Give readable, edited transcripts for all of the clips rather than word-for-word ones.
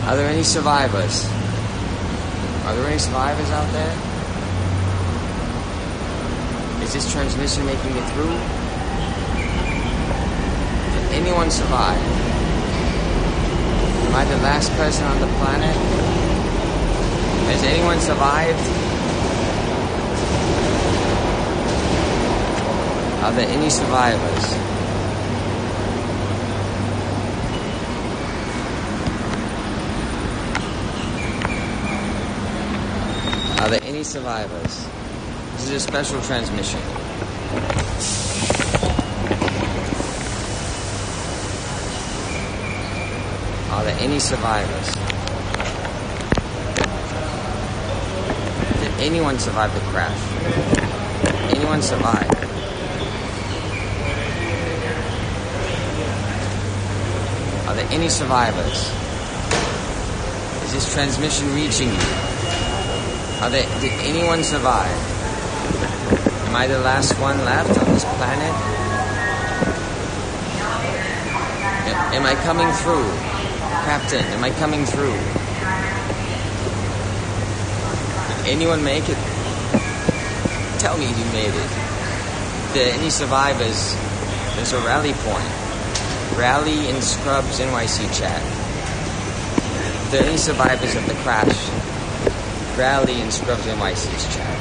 Are there any survivors? Are there any survivors out there? Is this transmission making it through? Did anyone survive? Am I the last person on the planet? Has anyone survived? Are there any survivors? Are there any survivors? This is a special transmission. Are there any survivors? Did anyone survive the crash? Did anyone survive? Are there any survivors? Is this transmission reaching you? Did anyone survive? Am I the last one left on this planet? Am I coming through? Captain, am I coming through? Did anyone make it? Tell me you made it. If there are any survivors, there's a rally point. Rally in Scrubs NYC chat. If there are any survivors of the crash, rally in Scrubs NYC's chat.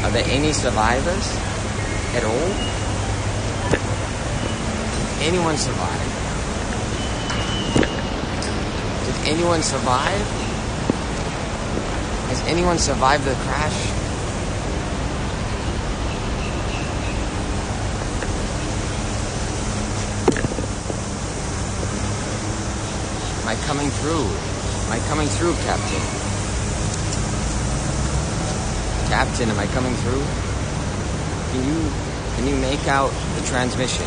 Are there any survivors at all? Did anyone survive? Did anyone survive? Has anyone survived the crash? Am I coming through? Am I coming through, Captain? Captain, am I coming through? Can you make out the transmission?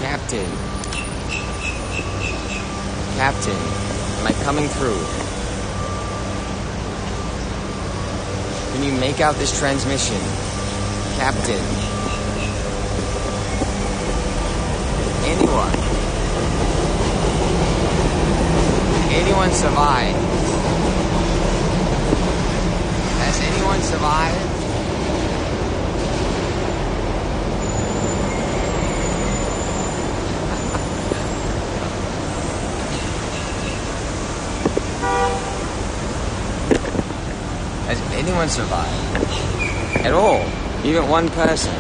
Captain. Captain, am I coming through? Can you make out this transmission? Captain. Anyone? Anyone survive? Has anyone survived? Has anyone survived? At all? Even one person?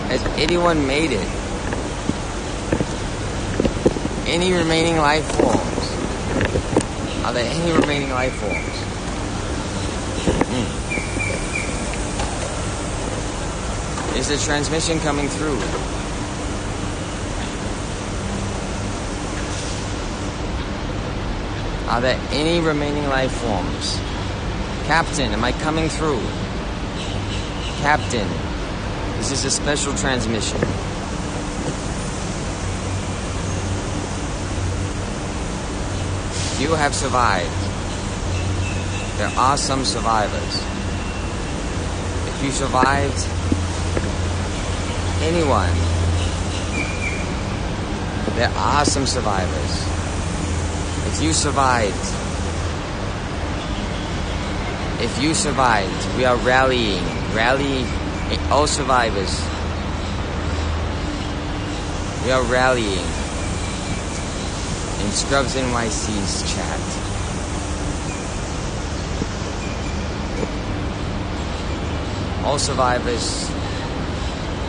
Has anyone made it? Any remaining life forms? Are there any remaining life forms? Is the transmission coming through? Are there any remaining life forms? Captain, am I coming through? Captain, this is a special transmission. You have survived. There are some survivors. If you survived, anyone, there are some survivors. If you survived, we are rallying. Rally all survivors. We are rallying in Scrubs NYC's chat. All survivors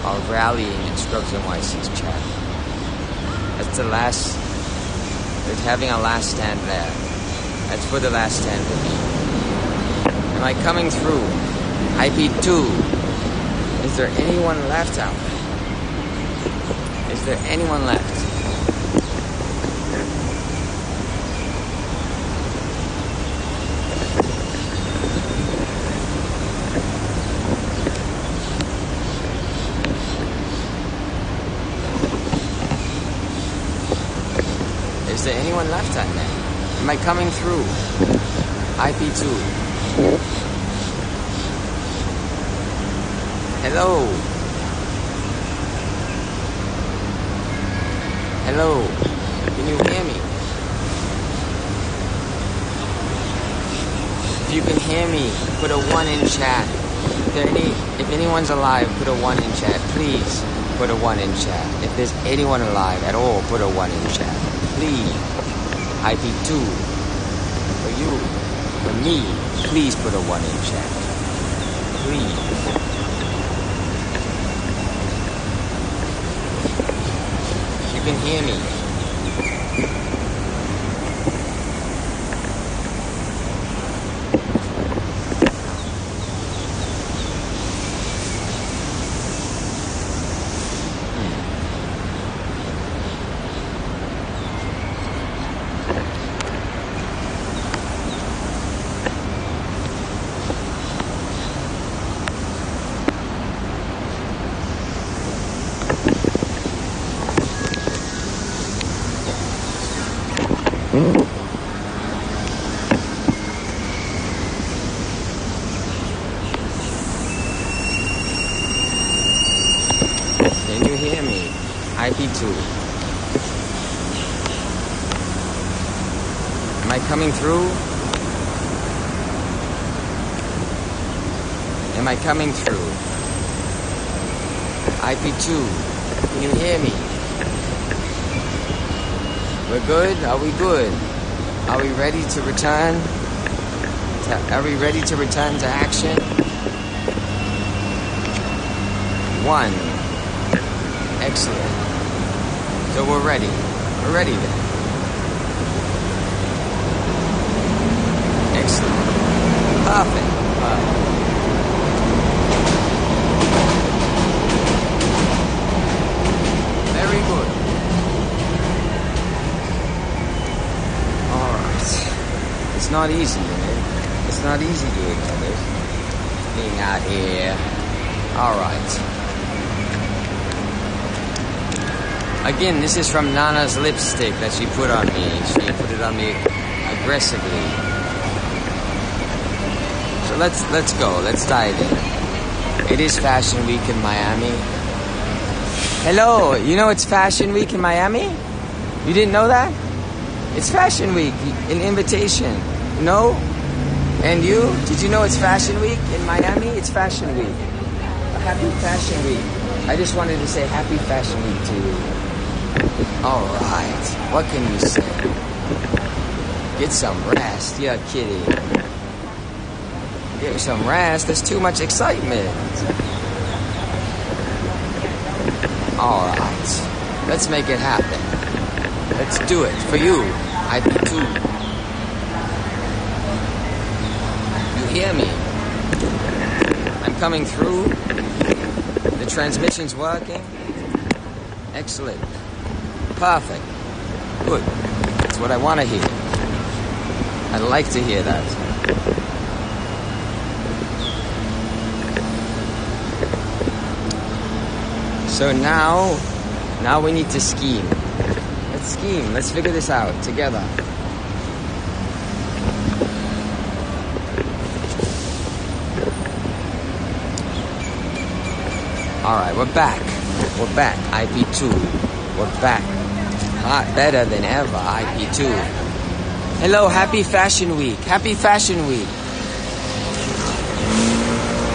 are rallying in Scrubs NYC's chat. That's the last. They're having a last stand there. That's where the last stand will be. Am I coming through? IP2. Is there anyone left out there? Is there anyone left? Is there anyone left out there? Am I coming through? IP2. Hello. Hello. Can you hear me? If you can hear me, put a 1 in chat. If anyone's alive, put a 1 in chat. Please put a 1 in chat. If there's anyone alive at all, put a 1 in chat. Please. IP2. For you. For me. Please put a 1 in chat. Please. You can hear me. Can you hear me? IP2. Am I coming through? Am I coming through? IP2. Can you hear me? We're good? Are we good? Are we ready to return? Are we ready to return to action? 1. Excellent. So we're ready. We're ready then. Excellent. Perfect. Very good. Alright. It's not easy, man. It's not easy doing all this. Being out here. Alright. Again, this is from Nana's lipstick that she put on me. She put it on me aggressively. So let's go. Let's dive in. It is Fashion Week in Miami. Hello, you know it's Fashion Week in Miami? You didn't know that? It's Fashion Week, an invitation. No? And you? Did you know it's Fashion Week in Miami? It's Fashion Week. Happy Fashion Week. I just wanted to say Happy Fashion Week to you. Alright, what can you say? Get some rest, you're kidding. Get some rest, there's too much excitement. Alright, let's make it happen. Let's do it for you, IP2. You hear me? I'm coming through. The transmission's working. Excellent. Perfect. Good. That's what I want to hear. I'd like to hear that. So now we need to scheme. Let's scheme. Let's figure this out together. Alright, we're back. We're back. IP2. We're back. Hot, better than ever. IP2. Hello, Happy Fashion Week. Happy Fashion Week.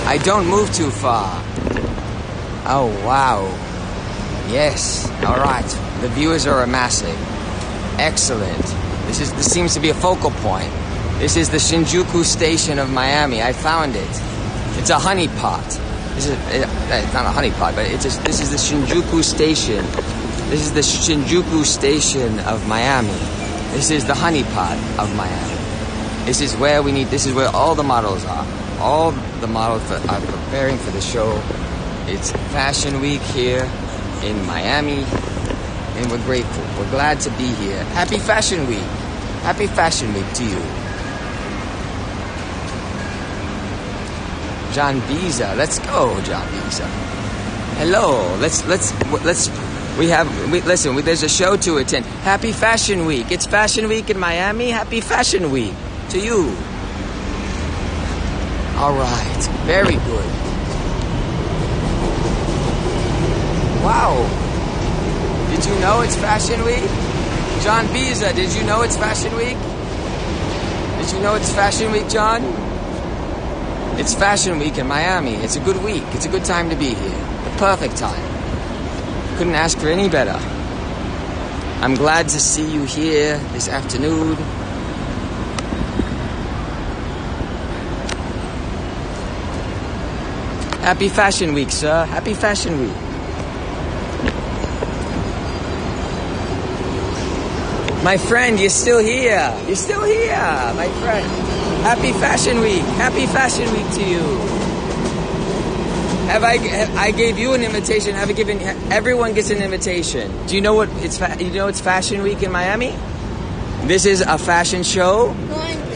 I don't move too far. Oh, wow. Yes. Alright. The viewers are amassing. Excellent. This seems to be a focal point. This is the Shinjuku station of Miami. I found it. It's a honeypot. It's not a honeypot, but this is the Shinjuku station. This is the Shinjuku station of Miami. This is the honeypot of Miami. This is where all the models are. All the models are preparing for the show. It's Fashion Week here in Miami, and we're grateful. We're glad to be here. Happy Fashion Week. Happy Fashion Week to you. John Biza. Let's go, John Biza. Hello. Listen, there's a show to attend. Happy Fashion Week. It's Fashion Week in Miami. Happy Fashion Week to you. All right, very good. Wow. Did you know it's Fashion Week? John Biza, did you know it's Fashion Week? Did you know it's Fashion Week, John? It's Fashion Week in Miami. It's a good week. It's a good time to be here. The perfect time. Couldn't ask for any better. I'm glad to see you here this afternoon. Happy Fashion Week, sir. Happy Fashion Week. My friend, you're still here. You're still here, my friend. Happy Fashion Week. Happy Fashion Week to you. I gave you an invitation. Have I given everyone gets an invitation? Do you know what it's it's Fashion Week in Miami? This is a fashion show. No English.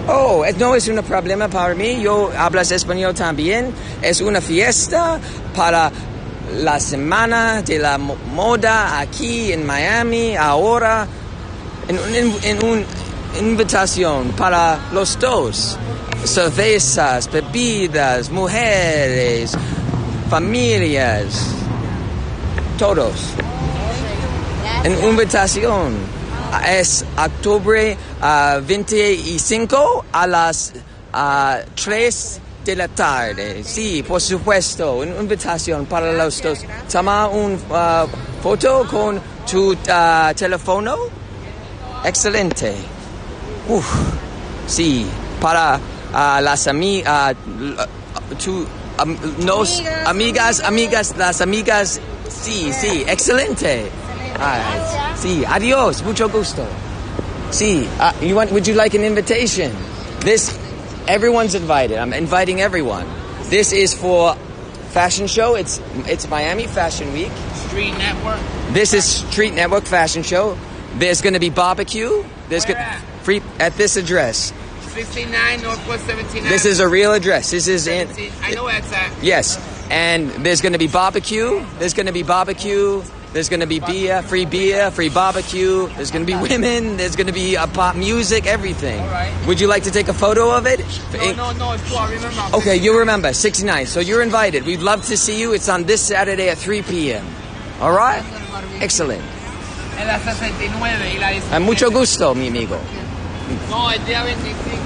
Oh, no es un problema para mí. Yo hablas español también. Es una fiesta para la semana de la moda aquí en Miami ahora. En una invitación para los dos. Cervezas, bebidas, mujeres, familias, todos. En invitación. Es octubre 25 a las 3 de la tarde. Sí, por supuesto. Una invitación para los dos. Toma una foto con tu teléfono. Excelente. Sí, para las amigas, las amigas. Sí, sí, excelente. Sí, adiós, mucho gusto. Sí, would you like an invitation? Everyone's invited. I'm inviting everyone. This is for fashion show. It's Miami Fashion Week. Street Network. This is Street Network Fashion Show. There's going to be barbecue. Free at this address. 69 Northwest 17th. This is a real address. This is in. I know where it's at. Yes, and there's going to be barbecue. There's going to be beer, free barbecue. There's going to be women. There's going to be pop music, everything. All right. Would you like to take a photo of it? No, it's cool. I remember. Okay, you remember 69. So you're invited. We'd love to see you. It's on this Saturday at 3 p.m. All right. Excellent. En la 69 y la 17. Mucho gusto, mi amigo. No, el día 25.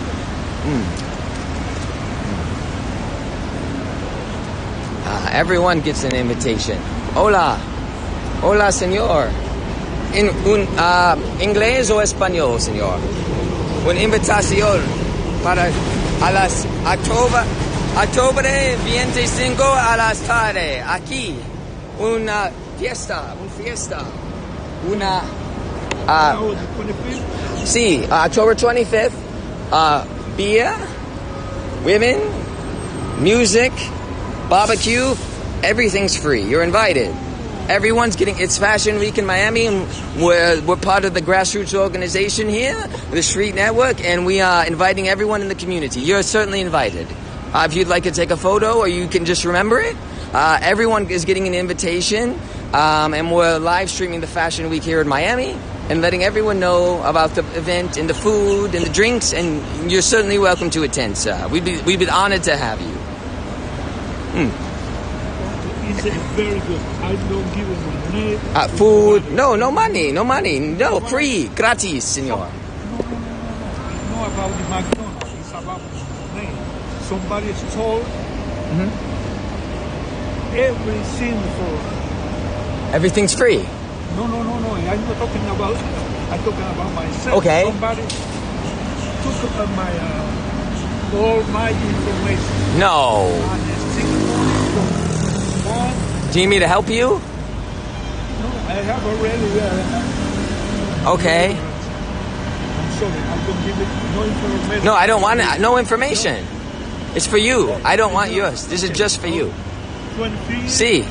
Everyone gets an invitation. Hola, señor. ¿Inglés o español, señor? Una invitación para a las octubre 25 a las tarde aquí. Una fiesta. Sí, October 25th. Beer, women, music, barbecue, everything's free. You're invited. Everyone's it's Fashion Week in Miami, and we're part of the grassroots organization here, the Street Network, and we are inviting everyone in the community. You're certainly invited. If you'd like to take a photo, or you can just remember it, everyone is getting an invitation, and we're live streaming the Fashion Week here in Miami, and letting everyone know about the event and the food and the drinks, and you're certainly welcome to attend, sir. We'd be honored to have you. It's very good. I don't give him money. Food? No money. No, free, gratis, senor. No. It's not about the McDonald's. It's about money. Somebody stole everything for. Everything's free. No. I'm not talking about. I'm talking about myself. Okay. Somebody took all my information. No. And they still money. Do you need me to help you? No, I have already. Okay. I'm sorry, I don't give it no information. No, I don't want no information. It's for you. I don't want yours. This is just for you. 23. See.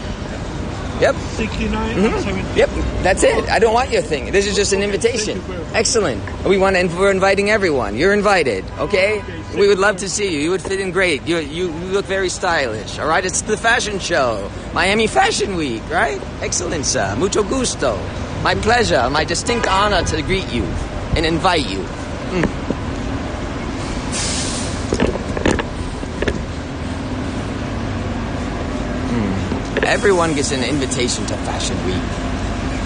Yep. 69. 70. Yep. That's it. I don't want your thing. This is just an invitation. Excellent. We're inviting everyone. You're invited. Okay. We would love to see you. You would fit in great. You look very stylish. All right. It's the fashion show, Miami Fashion Week. Right. Excellent, sir. Mucho gusto. My pleasure. My distinct honor to greet you and invite you. everyone gets an invitation to Fashion Week.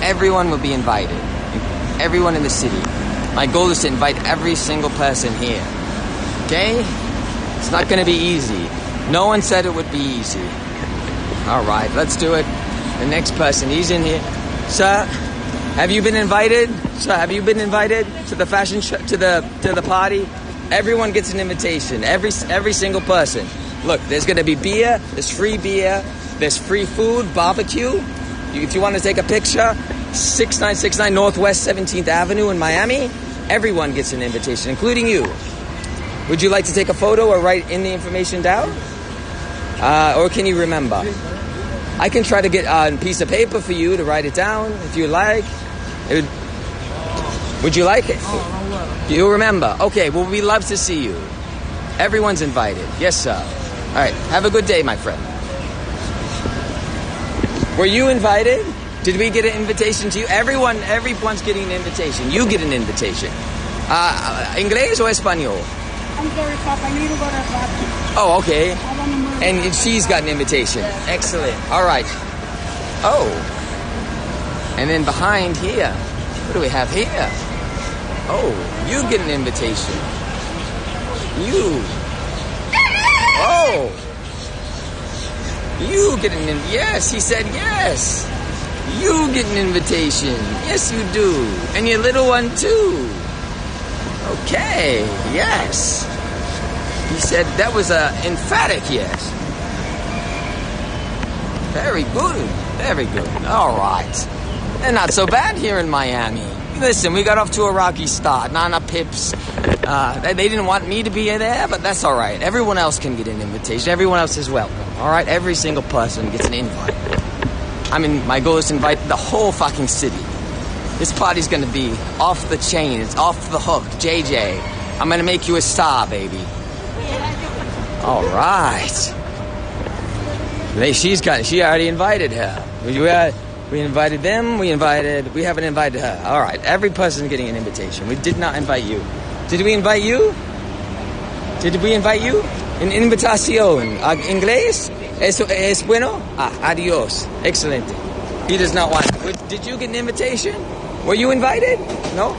Everyone will be invited. Everyone in the city. My goal is to invite every single person here. Okay? It's not going to be easy. No one said it would be easy. All right, let's do it. The next person, he's in here. Sir, have you been invited? Sir, have you been invited to the fashion show, to the party? Everyone gets an invitation. Every single person. Look, there's going to be beer. There's free beer. There's free food, barbecue. If you want to take a picture, 6969 Northwest 17th Avenue in Miami. Everyone gets an invitation, including you. Would you like to take a photo or write in the information down? Or can you remember? I can try to get a piece of paper for you to write it down if you like. Would you like it? Do you remember? Okay, well, we love to see you. Everyone's invited. Yes, sir. All right, have a good day, my friend. Were you invited? Did we get an invitation to you? Everyone's getting an invitation. You get an invitation. Inglés o español? Oh, okay. And she's got an invitation. Excellent. All right. Oh. And then behind here, what do we have here? Oh, you get an invitation. You. Oh. You get an invitation. Yes, he said yes. You get an invitation. Yes, you do. And your little one, too. Okay, yes. He said that was an emphatic yes. Very good. Very good. All right. And not so bad here in Miami. Listen, we got off to a rocky start. Nana Pips. They didn't want me to be there, but that's all right. Everyone else can get an invitation. Everyone else is welcome. All right? Every single person gets an invite. I mean, my goal is to invite the whole fucking city. This party's gonna be off the chain. It's off the hook. JJ, I'm gonna make you a star, baby. All right. She already invited her. We invited them. We haven't invited her. All right. Every person's getting an invitation. We did not invite you. Did we invite you? Did we invite you? An invitación. ¿Inglés? ¿Es bueno? Adiós. Excelente. He does not want it. Did you get an invitation? Were you invited? No?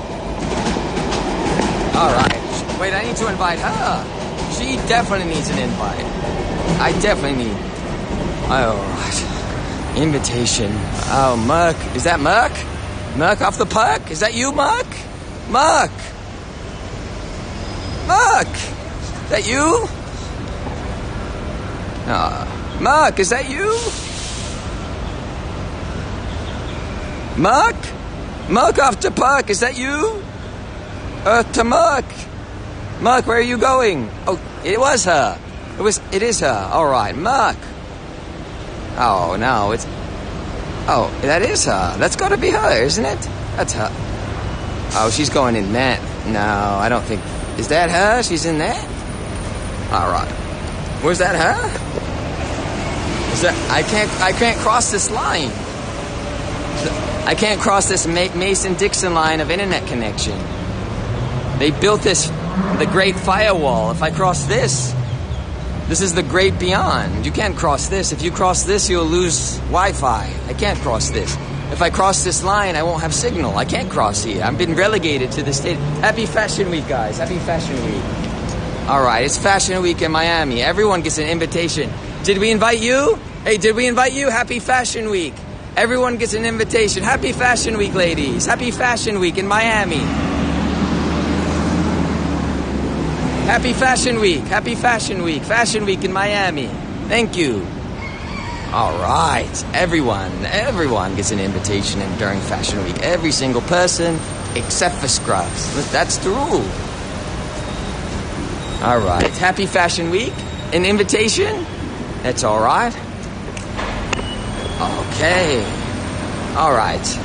All right. Wait, I need to invite her. She definitely needs an invite. I definitely need. All right. Invitation. Oh, Merc. Is that Merc? Merc off the park? Is that you, Merc? Merc. Merc. Is that you? Merc, is that you? Merc? Merc off the park, is that you? To Merc. Merc, where are you going? Oh, it was her. It is her. All right, Merc. Oh, no, it's... Oh, that is her. That's got to be her, isn't it? That's her. Oh, she's going in that. No, I don't think... Is that her? She's in that? All right. Where's that her? Is that... I can't cross this line. I can't cross this Mason-Dixon line of internet connection. They built this, the Great Firewall. If I cross this is the Great Beyond. You can't cross this. If you cross this, you'll lose Wi-Fi. I can't cross this. If I cross this line, I won't have signal. I can't cross here. I've been relegated to this state. Happy Fashion Week, guys. Happy Fashion Week. All right, it's Fashion Week in Miami. Everyone gets an invitation. Did we invite you? Hey, did we invite you? Happy Fashion Week. Everyone gets an invitation. Happy Fashion Week, ladies. Happy Fashion Week in Miami. Happy Fashion Week. Happy Fashion Week. Fashion Week in Miami. Thank you. All right. Everyone gets an invitation during Fashion Week. Every single person except for scrubs. That's the rule. All right. Happy Fashion Week. An invitation? That's all right. Okay. All right.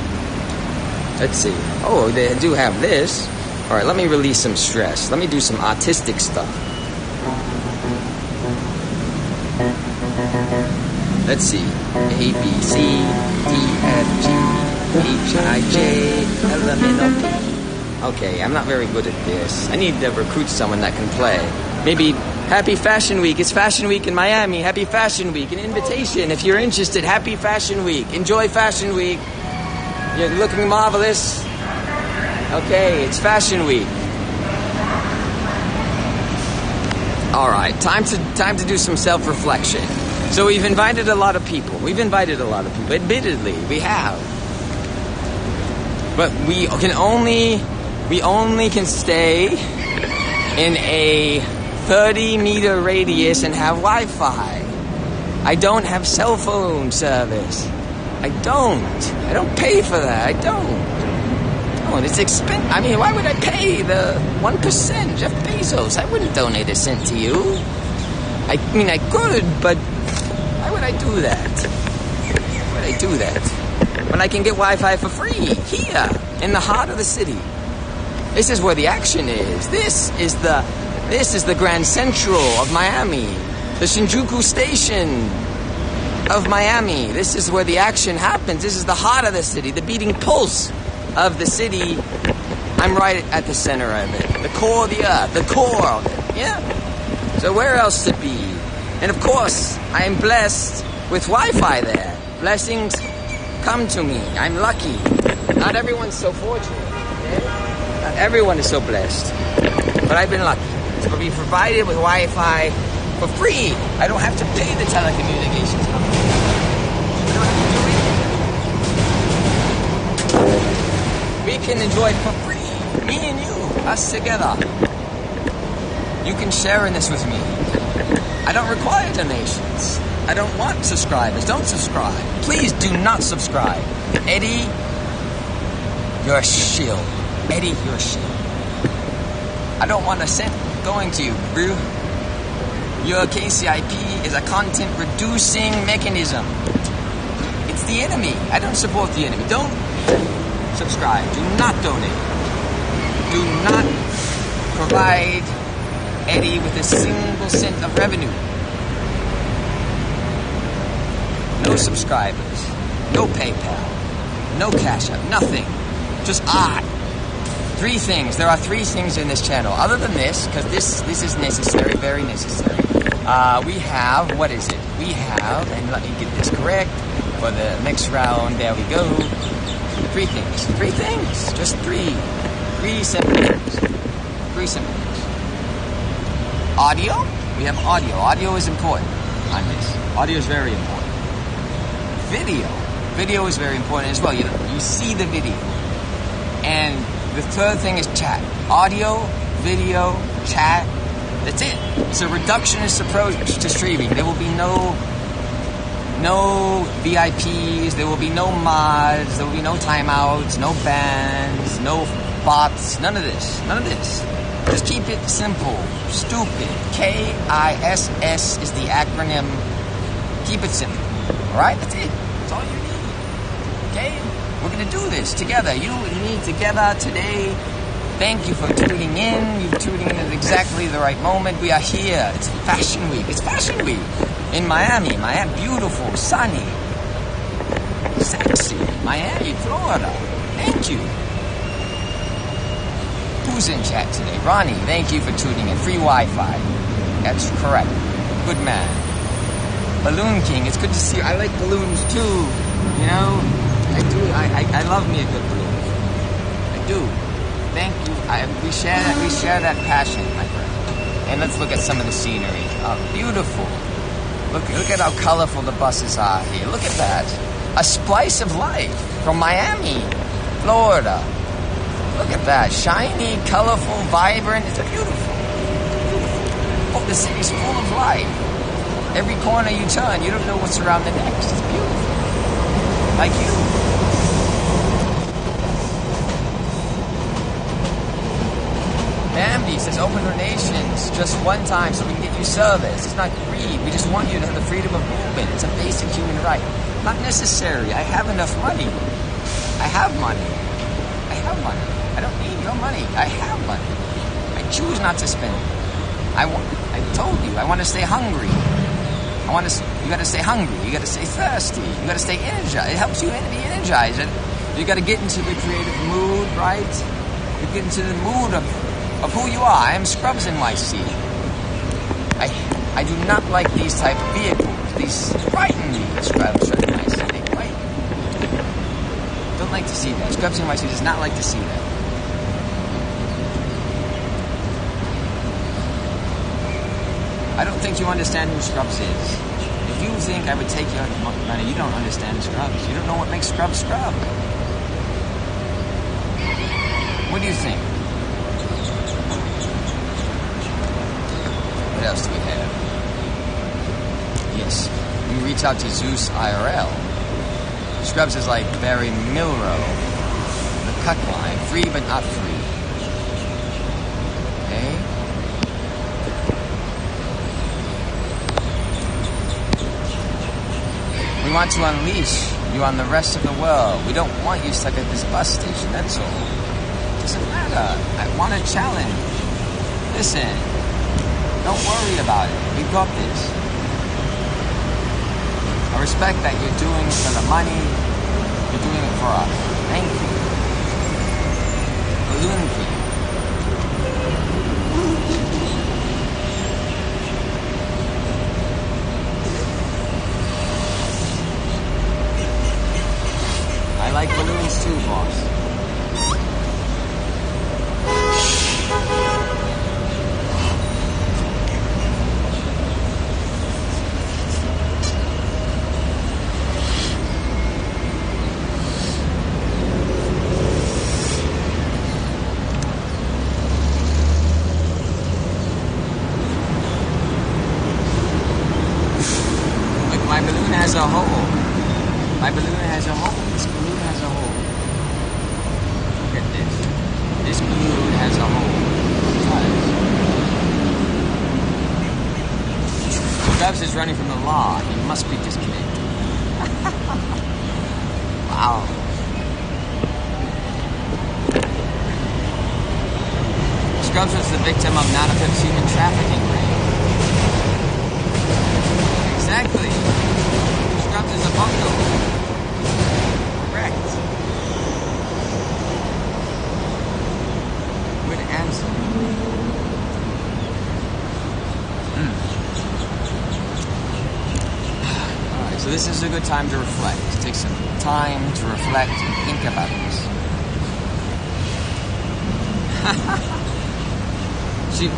Let's see. Oh, they do have this. All right, let me release some stress. Let me do some artistic stuff. Let's see. A, B, C, D, F, G, H, I, J, L, M, N, O, P. Okay, I'm not very good at this. I need to recruit someone that can play. Maybe Happy Fashion Week. It's Fashion Week in Miami. Happy Fashion Week. An invitation if you're interested. Happy Fashion Week. Enjoy Fashion Week. You're looking marvelous. Okay, it's Fashion Week. All right, time to do some self-reflection. So we've invited a lot of people. Admittedly, we have. But we only can stay in a 30-meter radius and have Wi-Fi. I don't have cell phone service. I don't pay for that. I don't. It's expensive. I mean, why would I pay the 1%? Jeff Bezos. I wouldn't donate a cent to you. I mean, I could, but why would I do that? When I can get Wi-Fi for free here in the heart of the city. This is where the action is. This is the Grand Central of Miami, the Shinjuku Station of Miami. This is where the action happens. This is the heart of the city, the beating pulse of the city. I'm right at the center of it, the core of the earth, the core of it. Yeah. So where else to be? And of course, I am blessed with Wi-Fi there. Blessings come to me. I'm lucky. Not everyone's so fortunate. Okay? Not everyone is so blessed. But I've been lucky to be provided with Wi-Fi for free. I don't have to pay the telecommunications company. I don't have to do anything. We can enjoy it for free. Me and you, us together. You can share in this with me. I don't require donations. I don't want subscribers. Don't subscribe. Please do not subscribe. Eddie, you're a shill. Eddie, you're a shill. I don't want a cent going to you, bro. Your KCIP is a content reducing mechanism. It's the enemy. I don't support the enemy. Don't subscribe. Do not donate. Do not provide Eddie with a single cent of revenue. No subscribers. No PayPal. No Cash App. Nothing. Just I. 3 things. There are 3 things in this channel. Other than this, because this is necessary, very necessary. We have, what is it? We have, and let me get this correct, for the next round, there we go. 3 things. 3 things. Just 3. 3 simple things. 3 simple things. Audio. We have audio. Audio is important on this. Audio is very important. Video. Video is very important as well. You see the video. And the 3rd thing is chat. Audio, video, chat. That's it. It's a reductionist approach to streaming. There will be no VIPs. There will be no mods. There will be no timeouts, no bans, no bots. None of this. None of this. Just keep it simple. Stupid. KISS is the acronym. Keep it simple. Alright? That's it. That's all you need. Okay? We're going to do this together. You and me together today. Thank you for tuning in. You're tuning in at exactly the right moment. We are here. It's Fashion Week. It's Fashion Week in Miami. Miami, beautiful, sunny, sexy. Miami, Florida. Thank you. Who's in chat today? Ronnie, thank you for tuning in. Free Wi-Fi. That's correct. Good man. Balloon King, it's good to see you. I like balloons too. You know, I do. I love me a good balloon. I do. Thank you. We share that passion, my friend. And let's look at some of the scenery. Oh, beautiful. Look at how colorful the buses are here. Look at that. A splice of life from Miami, Florida. Look at that. Shiny, colorful, vibrant. It's beautiful. Oh, the city's full of life. Every corner you turn, you don't know what's around the next. It's beautiful. Like you. Bambi says open donations just one time so we can get you service. It's not greed. We just want you to have the freedom of movement. It's a basic human right. Not necessary. I have enough money. I have money. I have money. I don't need your money. I have money. I choose not to spend it. I told you, I want to stay hungry. You got to stay hungry. You got to stay thirsty. You got to stay energized. It helps you to be energized. You got to get into the creative mood, right? You get into the mood of who you are. I am Scrubs NYC. I I do not like these type of vehicles. These frighten me. Scrubs frighten my city. They frighten me. Don't like to see that. Scrubs in my city does not like to see that. I don't think you understand who Scrubs is. If you think I would take your money, you don't understand Scrubs. You don't know what makes Scrubs Scrub. What do you think? What else do we have? Yes, we reach out to Zeus IRL. Scrubs is like Barry Milrow, the cut line, free but not free. Okay? We want to unleash you on the rest of the world. We don't want you stuck at this bus station, that's all. Doesn't matter. I want a challenge. Listen, don't worry about it. We've got this. I respect that you're doing it for the money. You're doing it for us. Thank you. Balloon King. I like balloons too, boss. Look, my balloon has a hole. My balloon has a hole. This balloon has a hole. Look at this. This balloon has a hole. Scrubs is running from the law. He must be disconnected. Wow. Scrubs was the victim of Nanopip's human trafficking ring. Exactly. Scrubs is a bungo. Correct. Good answer. Alright, so this is a good time to reflect. Take some time to reflect and think about this.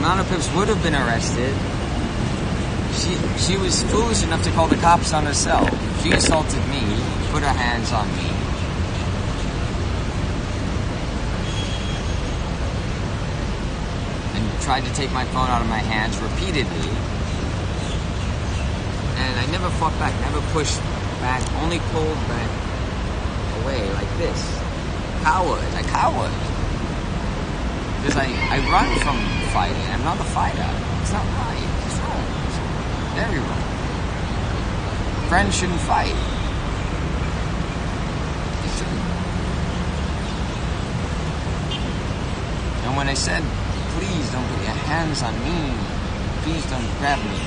Monopips would have been arrested. She was foolish enough to call the cops on herself. She assaulted me, put her hands on me. And tried to take my phone out of my hands repeatedly. And I never fought back, never pushed back, only pulled back away like this. Coward, I cowered. Because I run from fighting. I'm not a fighter. It's not right. It's wrong. It's very wrong. Friends shouldn't fight. They shouldn't. And when I said, please don't put your hands on me, please don't grab me,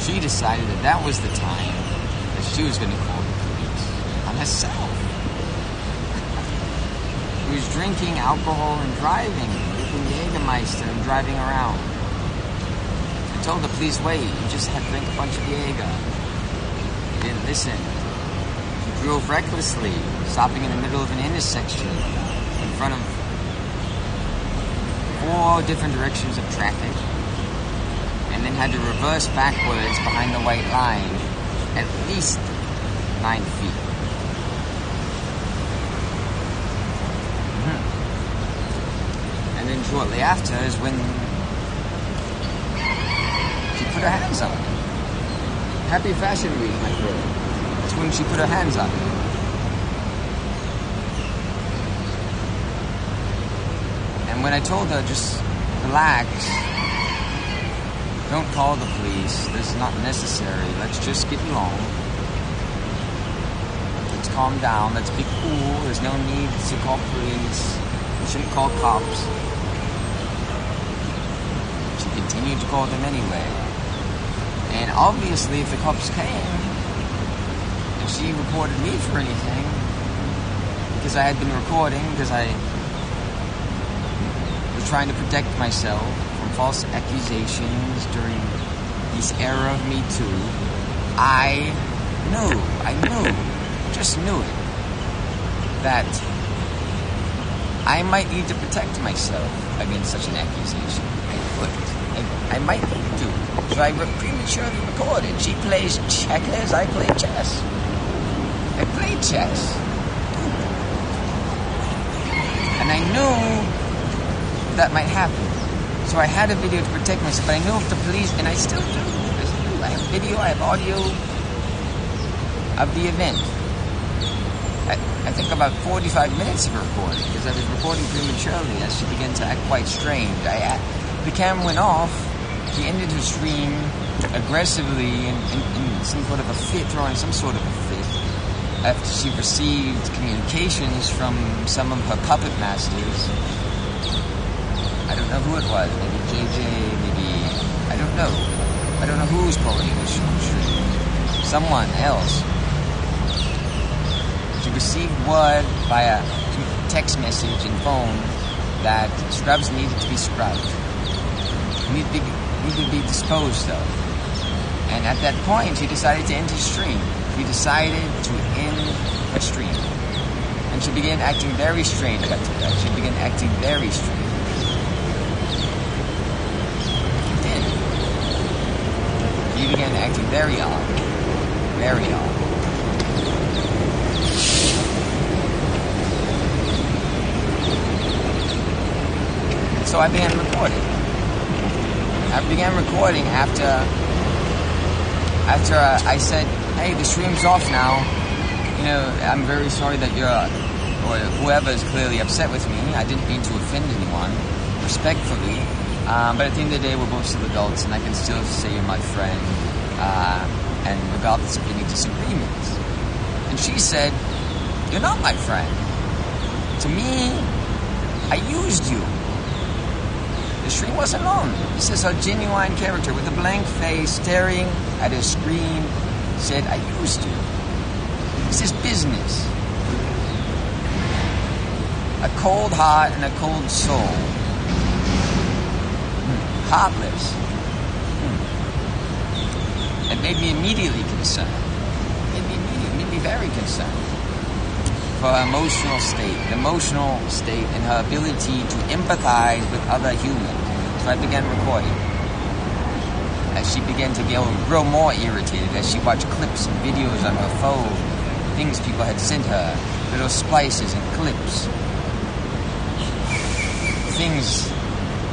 she decided that was the time that she was going to call the police on herself. He was drinking alcohol and driving, drinking Jägermeister and driving around. I told the police, wait, you just had to drink a bunch of Jäger. He didn't listen. He drove recklessly, stopping in the middle of an intersection in front of 4 different directions of traffic, and then had to reverse backwards behind the white line at least 9 feet. And then shortly after is when she put her hands on me. Happy Fashion Week, my girl. That's when she put her hands on me. And when I told her, just relax, don't call the police, this is not necessary, let's just get along. Let's calm down, let's be cool, there's no need to call police, we shouldn't call cops. She continued to call them anyway. And obviously if the cops came, and she reported me for anything, because I had been recording, because I was trying to protect myself from false accusations during this era of Me Too, I just knew it, that I might need to protect myself against such an accusation. I might need to. So I prematurely recorded. She plays checkers, I play chess. I play chess. And I knew that might happen. So I had a video to protect myself, but I knew if the police, and I still do. I have video, I have audio of the event. I think about 45 minutes of recording, because I was recording prematurely as she began to act quite strange. The camera went off. She ended her stream aggressively in some sort of a fit, throwing some sort of a fit, after she received communications from some of her puppet masters. I don't know who it was. Maybe JJ, maybe... I don't know. I don't know who's pulling the stream. Someone else. She received word via text message and phone that scrubs needed to be scrubbed. Needed to be disposed of. And at that point, she decided to end her stream. She decided to end her stream. And she began acting very strange after that. She began acting very strange. She did. She began acting very odd. Very odd. So I began recording. I began recording after I said, hey, the stream's off now. You know, I'm very sorry that or whoever is clearly upset with me. I didn't mean to offend anyone, respectfully. But at the end of the day, we're both still adults, and I can still say you're my friend, and regardless of any disagreements. And she said, you're not my friend. To me, I used you. The stream wasn't on. This is her genuine character with a blank face, staring at her screen, said, I used you. This is business. A cold heart and a cold soul. Heartless. It made me immediately concerned. Made me very concerned. For her emotional state and her ability to empathize with other humans. So I began recording. As she began to grow more irritated, as she watched clips and videos on her phone, things people had sent her, little splices and clips, things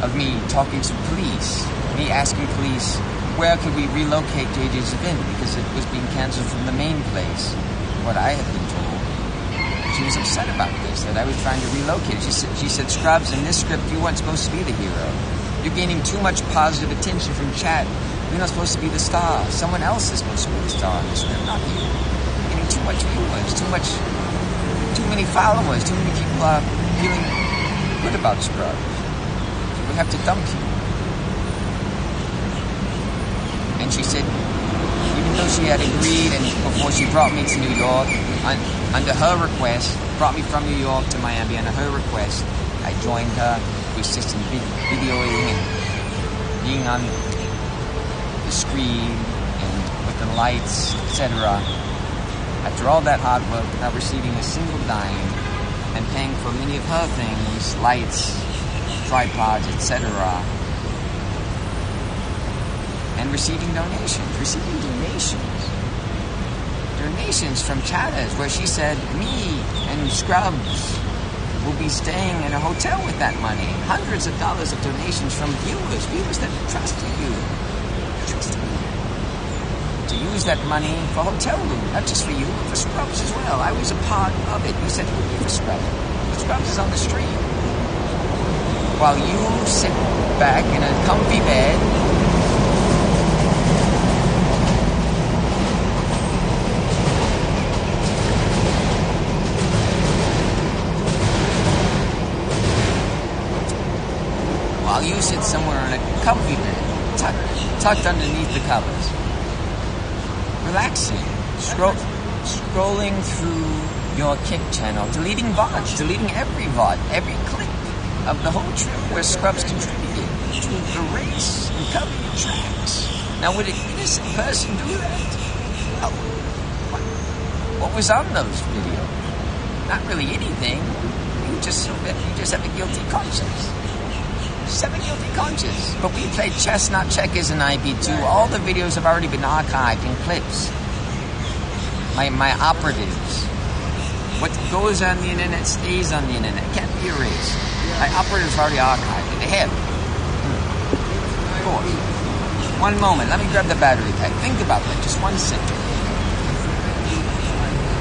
of me talking to police, me asking police, where could we relocate JJ's event, because it was being cancelled from the main place, what I had been told. She was upset about this, that I was trying to relocate. She said, Scrubs, in this script, you weren't supposed to be the hero. You're gaining too much positive attention from chat. You're not supposed to be the star. Someone else is supposed to be the star in the script, not you. You're getting too much viewers, too many followers, too many people are feeling good about Scrubs. We have to dump you. And she said, even though she had agreed, and before she brought me to New York, under her request, brought me from New York to Miami, under her request, I joined her to assist in videoing and being on the screen and with the lights, etc. After all that hard work, without receiving a single dime, and paying for many of her things, lights, tripods, etc., and receiving donations from chatters, where she said me and Scrubs will be staying in a hotel with that money. Hundreds of dollars of donations from viewers that trusted you, to use that money for hotel room, not just for you, but for Scrubs as well. I was a part of it. You said it would be for Scrubs. Scrubs is on the street, while you sit back in a comfy bed, while you sit somewhere in a comfy bed, tucked underneath the covers, relaxing, scrolling through your Kick channel, deleting VODs, deleting every VOD, every clip of the whole trip where Scrubs contributed to erase and cover your tracks. Now, would an innocent person do that? Oh, what was on those videos? Not really anything. You just have a guilty conscience. Just have a guilty conscience. But we played chess, not checkers, in IP2. All the videos have already been archived in clips. My operatives. What goes on the internet stays on the internet. It can't be erased. My operatives are already archived. They have. Of course. One moment. Let me grab the battery pack. Think about that. Just 1 second.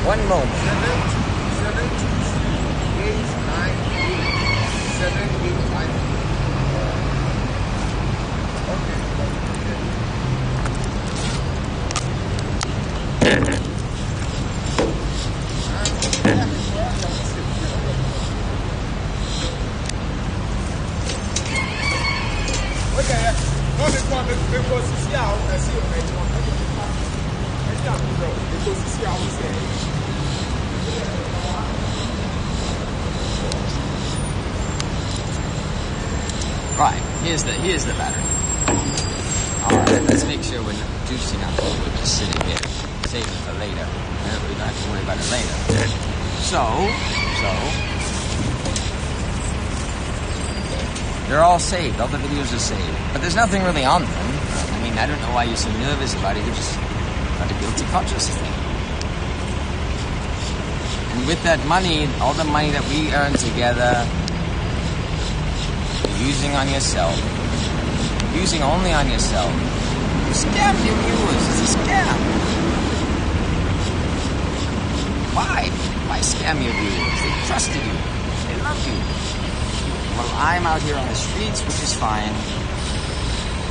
1 moment. 'Right, here's the battery. Alright, let's make sure we're not juicing up. We're just sitting here. Save it for later. We don't have to worry about it later. So, they're all saved. All the videos are saved. But there's nothing really on them. I mean, I don't know why you're so nervous about it. You just got a guilty conscience thing. And with that money, all the money that we earn together, using on yourself, using only on yourself, you scam your viewers. It's a scam. Why scam your viewers? They trusted you. They love you. Well, I'm out here on the streets, which is fine.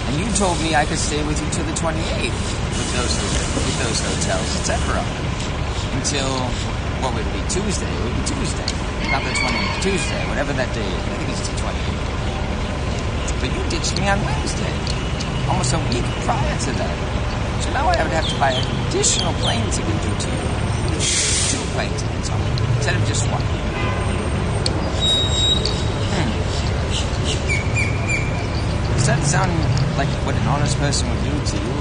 And you told me I could stay with you till the 28th with those hotels, etc. Until, what would it be, Tuesday? It would be Tuesday. Not the 28th, Tuesday, whatever that day is. I think it's the 28th. But you ditched me on Wednesday, almost a week prior to that. So now I would have to buy an additional plane ticket due to you. 2 plane tickets on it, instead of just 1. Does that sound like what an honest person would do to you?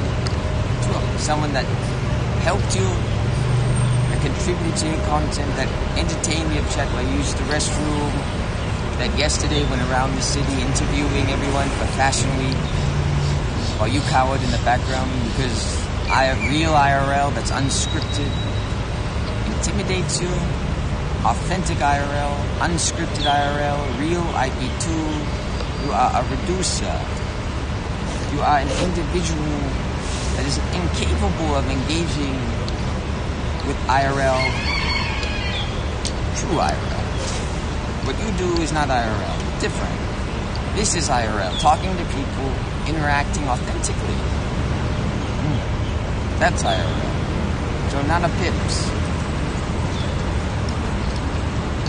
To someone that helped you, that contributed to your content, that entertained your chat while you used the restroom, that yesterday went around the city interviewing everyone for Fashion Week while you cowered in the background because real IRL that's unscripted intimidates you, authentic IRL, unscripted IRL, real IP2. You are a reducer. You are an individual that is incapable of engaging with IRL, true IRL. What you do is not IRL, different. This is IRL, talking to people, interacting authentically. That's IRL. So none of pips.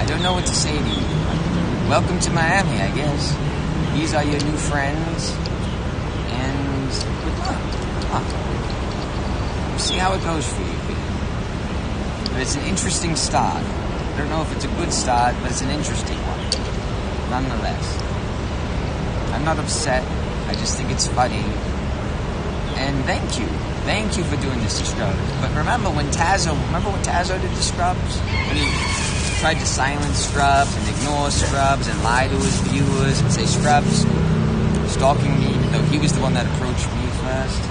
I don't know what to say to you. Welcome to Miami, I guess. These are your new friends. And good luck. We'll see how it goes for you. But it's an interesting start. I don't know if it's a good start, but it's an interesting one. Nonetheless. I'm not upset. I just think it's funny. And thank you. Thank you for doing this to Scrubs. But remember when Tazo did to Scrubs? When he tried to silence Scrubs and ignore Scrubs and lie to his viewers and say Scrubs stalking me, even though he was the one that approached me first.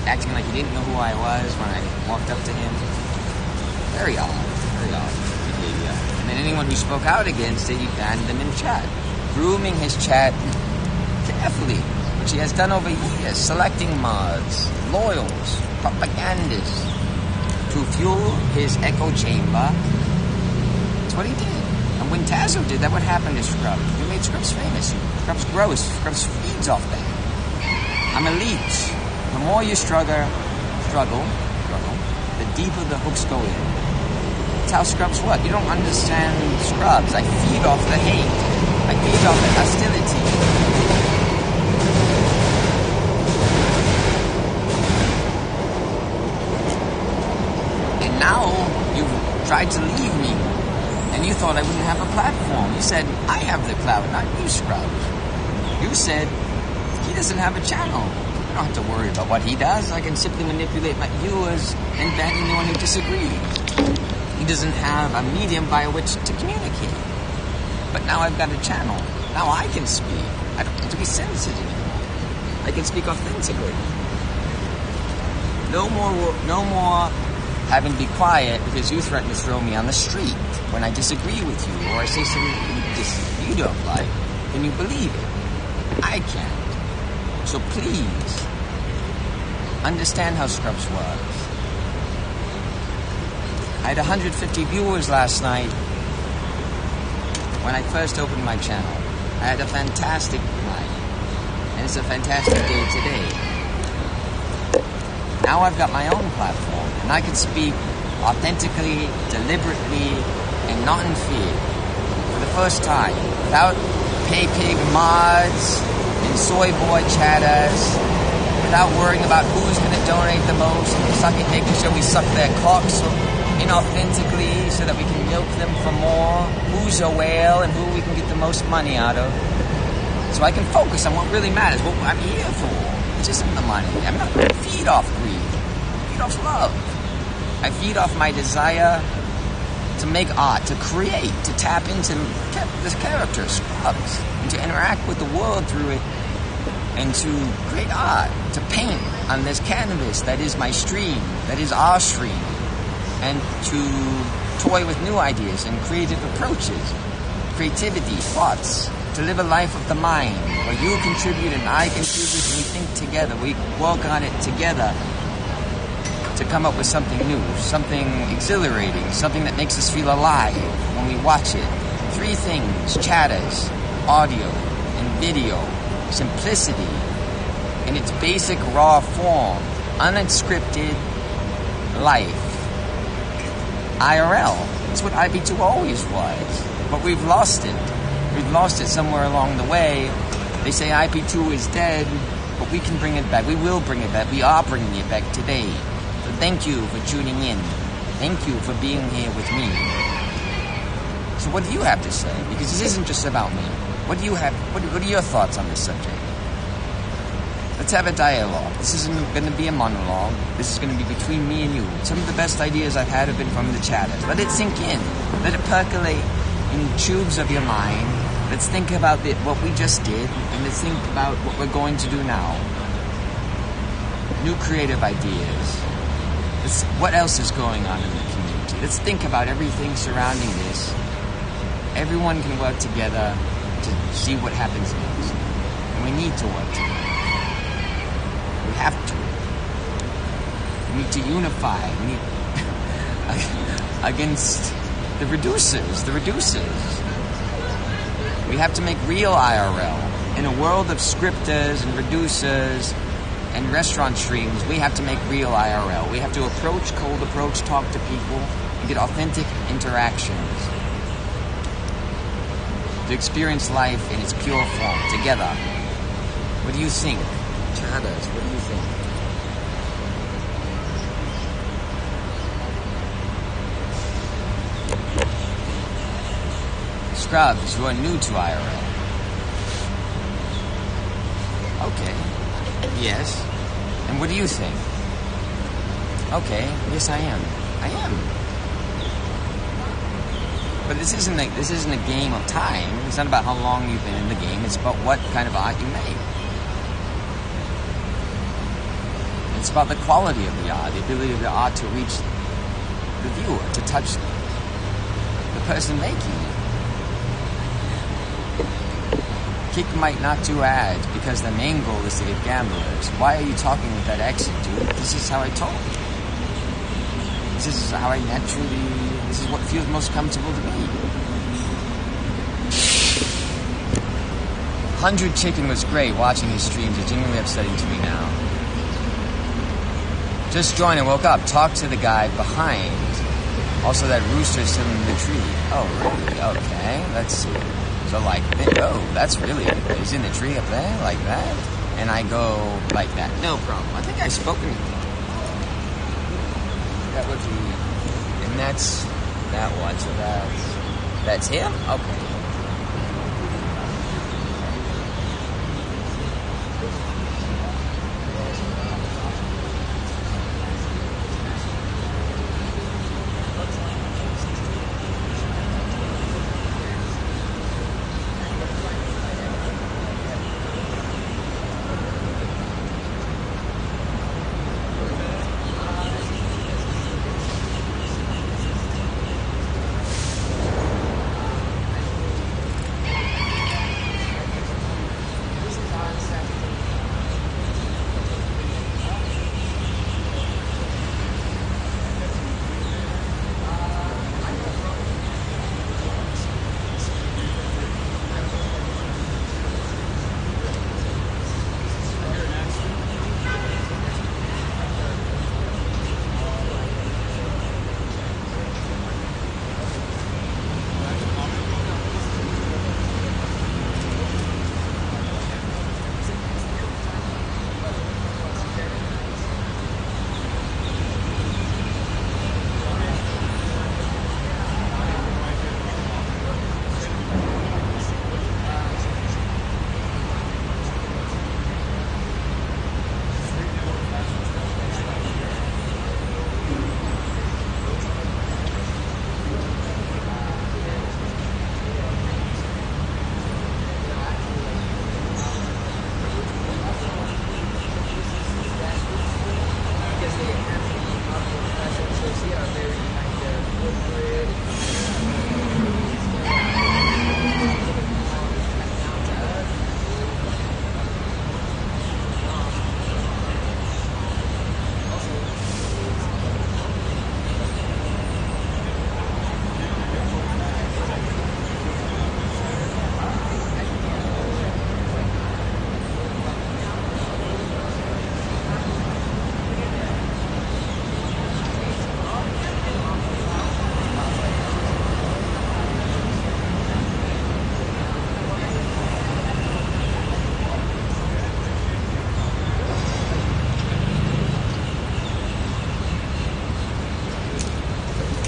Acting like he didn't know who I was when I walked up to him. Very odd behavior. And then anyone who spoke out against it, he banned them in chat. Grooming his chat carefully, which he has done over years, selecting mods, loyals, propagandists, to fuel his echo chamber. That's what he did. And when Tazo did that, what happened to Scrubs? We made Scrubs famous. Scrubs grows. Scrubs feeds off that. I'm elite. The more you struggle, the deeper the hooks go in. That's how Scrubs work. You don't understand Scrubs. I feed off the hate. I feed off the hostility. And now you've tried to leave me. And you thought I wouldn't have a platform. You said, I have the clout, not you, Scrubs. You said, he doesn't have a channel. I don't have to worry about what he does. I can simply manipulate my viewers and ban anyone who disagrees. He doesn't have a medium by which to communicate. But now I've got a channel. Now I can speak. I don't have to be sensitive. I can speak authentically. No more having to be quiet because you threaten to throw me on the street when I disagree with you or I say something you don't like. Can you believe it? I can't. So please, understand how Scrubs works. I had 150 viewers last night when I first opened my channel. I had a fantastic night, and it's a fantastic day today. Now I've got my own platform, and I can speak authentically, deliberately, and not in fear. For the first time, without pay pig mods and soy boy chatters, without worrying about who's going to donate the most, making sure we suck their cocks inauthentically so that we can milk them for more, who's a whale and who we can get the most money out of. So I can focus on what really matters, what I'm here for, which isn't the money. I'm not going to feed off greed. I feed off love. I feed off my desire to make art, to create, to tap into this character, Scrubs, and to interact with the world through it, and to create art, to paint on this canvas that is my stream, that is our stream, and to toy with new ideas and creative approaches, creativity, thoughts, to live a life of the mind, where you contribute and I contribute and we think together, we work on it together to come up with something new, something exhilarating, something that makes us feel alive when we watch it. 3 things: chatters, audio, and video, simplicity in its basic raw form, unscripted life. IRL. That's what IP2 always was. But we've lost it. We've lost it somewhere along the way. They say IP2 is dead, but we can bring it back. We will bring it back. We are bringing it back today. So thank you for tuning in. Thank you for being here with me. So what do you have to say? Because this isn't just about me. What do you have? What are your thoughts on this subject? Let's have a dialogue. This isn't going to be a monologue. This is going to be between me and you. Some of the best ideas I've had have been from the chatters. Let it sink in. Let it percolate in tubes of your mind. Let's think about what we just did, and let's think about what we're going to do now. New creative ideas. What else is going on in the community? Let's think about everything surrounding this. Everyone can work together to see what happens next. And we need to work together. We have to. We need to unify. We need against the reducers. We have to make real IRL. In a world of scripters and reducers and restaurant streams, we have to make real IRL. We have to cold approach, talk to people, and get authentic interactions. To experience life in its pure form, together. What do you think? Chatters, what do you think? Scrubs, you are new to IRL. Okay. Yes. And what do you think? Okay. Yes, I am. I am. But this isn't a game of time. It's not about how long you've been in the game. It's about what kind of art you make. It's about the quality of the art, the ability of the art to reach the viewer, to touch the person making it. Kick might not do ads because the main goal is to get gamblers. Why are you talking with that accent, dude? This is how I talk. This is how I this is what feels most comfortable to me. 100 Chicken was great watching his streams. It's genuinely upsetting to me now. Just joined and woke up. Talk to the guy behind. Also, that rooster's still in the tree. Oh, really? Okay, let's see. So, that's really good. He's in the tree up there, like that. And I go like that. No problem. I think I've spoken. That would be... And that's that one. So that's... That's him? Okay.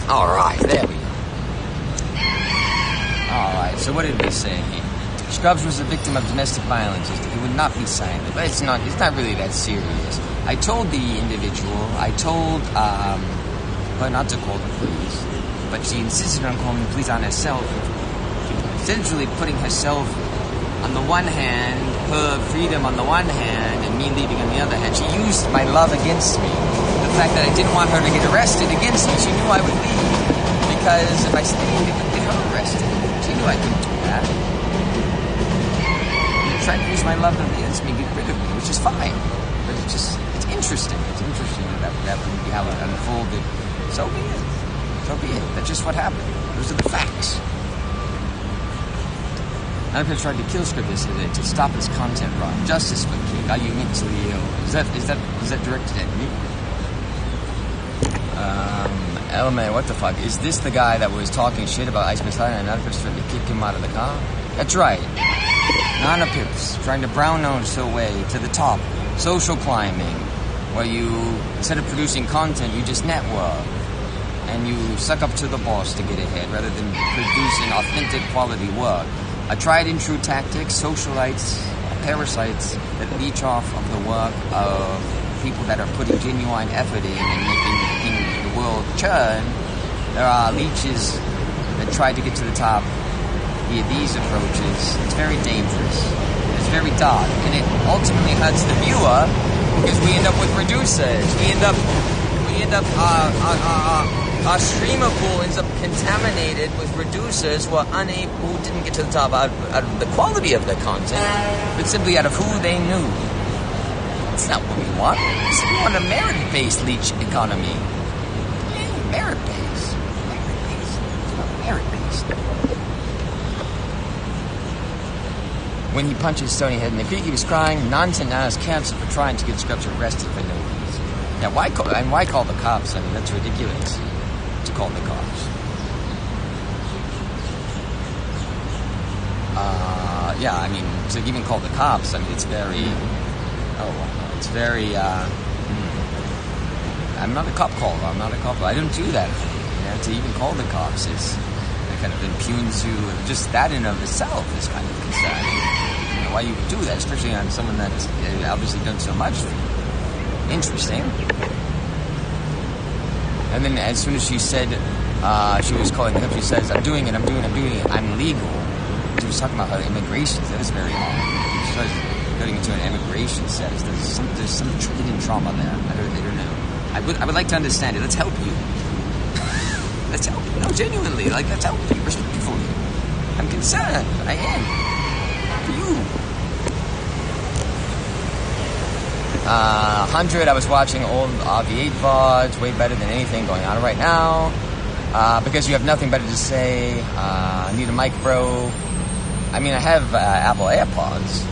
Alright, there we go. Alright, so what did we say here? Scrubs was a victim of domestic violence. It would not be silent, but it's not really that serious. I told the individual, well, not to call the police, but she insisted on calling the police on herself, essentially putting herself on the one hand, her freedom on the one hand, and me leaving on the other hand. She used my love against me. The fact that I didn't want her to get arrested against me, she knew I would leave. Because if I stayed, it would get her arrested. She knew I couldn't do that. She tried to use my love against me, get rid of me, which is fine. But it's interesting. It's interesting that would be how it unfolded. So be it. So be it. That's just what happened. Those are the facts. Another person tried to kill Script yesterday to stop his content run. Justice for King. Are you mentally ill? Is that directed at me? Element, what the fuck? Is this the guy that was talking shit about Ice Messiah and another person tried to kick him out of the car? That's right. Nana Pips trying to brown nose her way to the top. Social climbing, where you, instead of producing content, you just network. And you suck up to the boss to get ahead rather than producing authentic quality work. A tried and true tactic, socialites, parasites that leech off of the work of people that are putting genuine effort in and making the world churn. There are leeches that try to get to the top via these approaches. It's very dangerous. It's very dark, and it ultimately hurts the viewer because we end up with producers. Our streamer pool ends up contaminated with producers who didn't get to the top out of the quality of the content, but simply out of who they knew. That's not what we want. We want a merit-based leech economy. Merit-based. Merit-based. When he punched his stony head in the creek, he was crying nonsense now is canceled for trying to get Scrubs arrested for no reason. Now, why call the cops? I mean, that's ridiculous. To call the cops. Yeah, I mean, to even call the cops, I mean, it's very... I'm not a cop caller. I don't do that. To even call the cops is kind of impugns you. Just that in of itself is kind of concerning. You know, why you would do that, especially on someone that's obviously done so much for you. Interesting. And then as soon as she said, she was calling it up, she says, I'm doing it, I'm legal. She was talking about her immigration. That was very odd. She started getting into an immigration status. There's some hidden trauma there. I don't know. I would like to understand it. Let's help you. Let's help you. No, genuinely. Like, let's help you. Respectfully. I'm concerned. I am. For you. 100, I was watching old RV8 VODs. Way better than anything going on right now. Because you have nothing better to say. I need a mic, bro. I mean, I have Apple AirPods.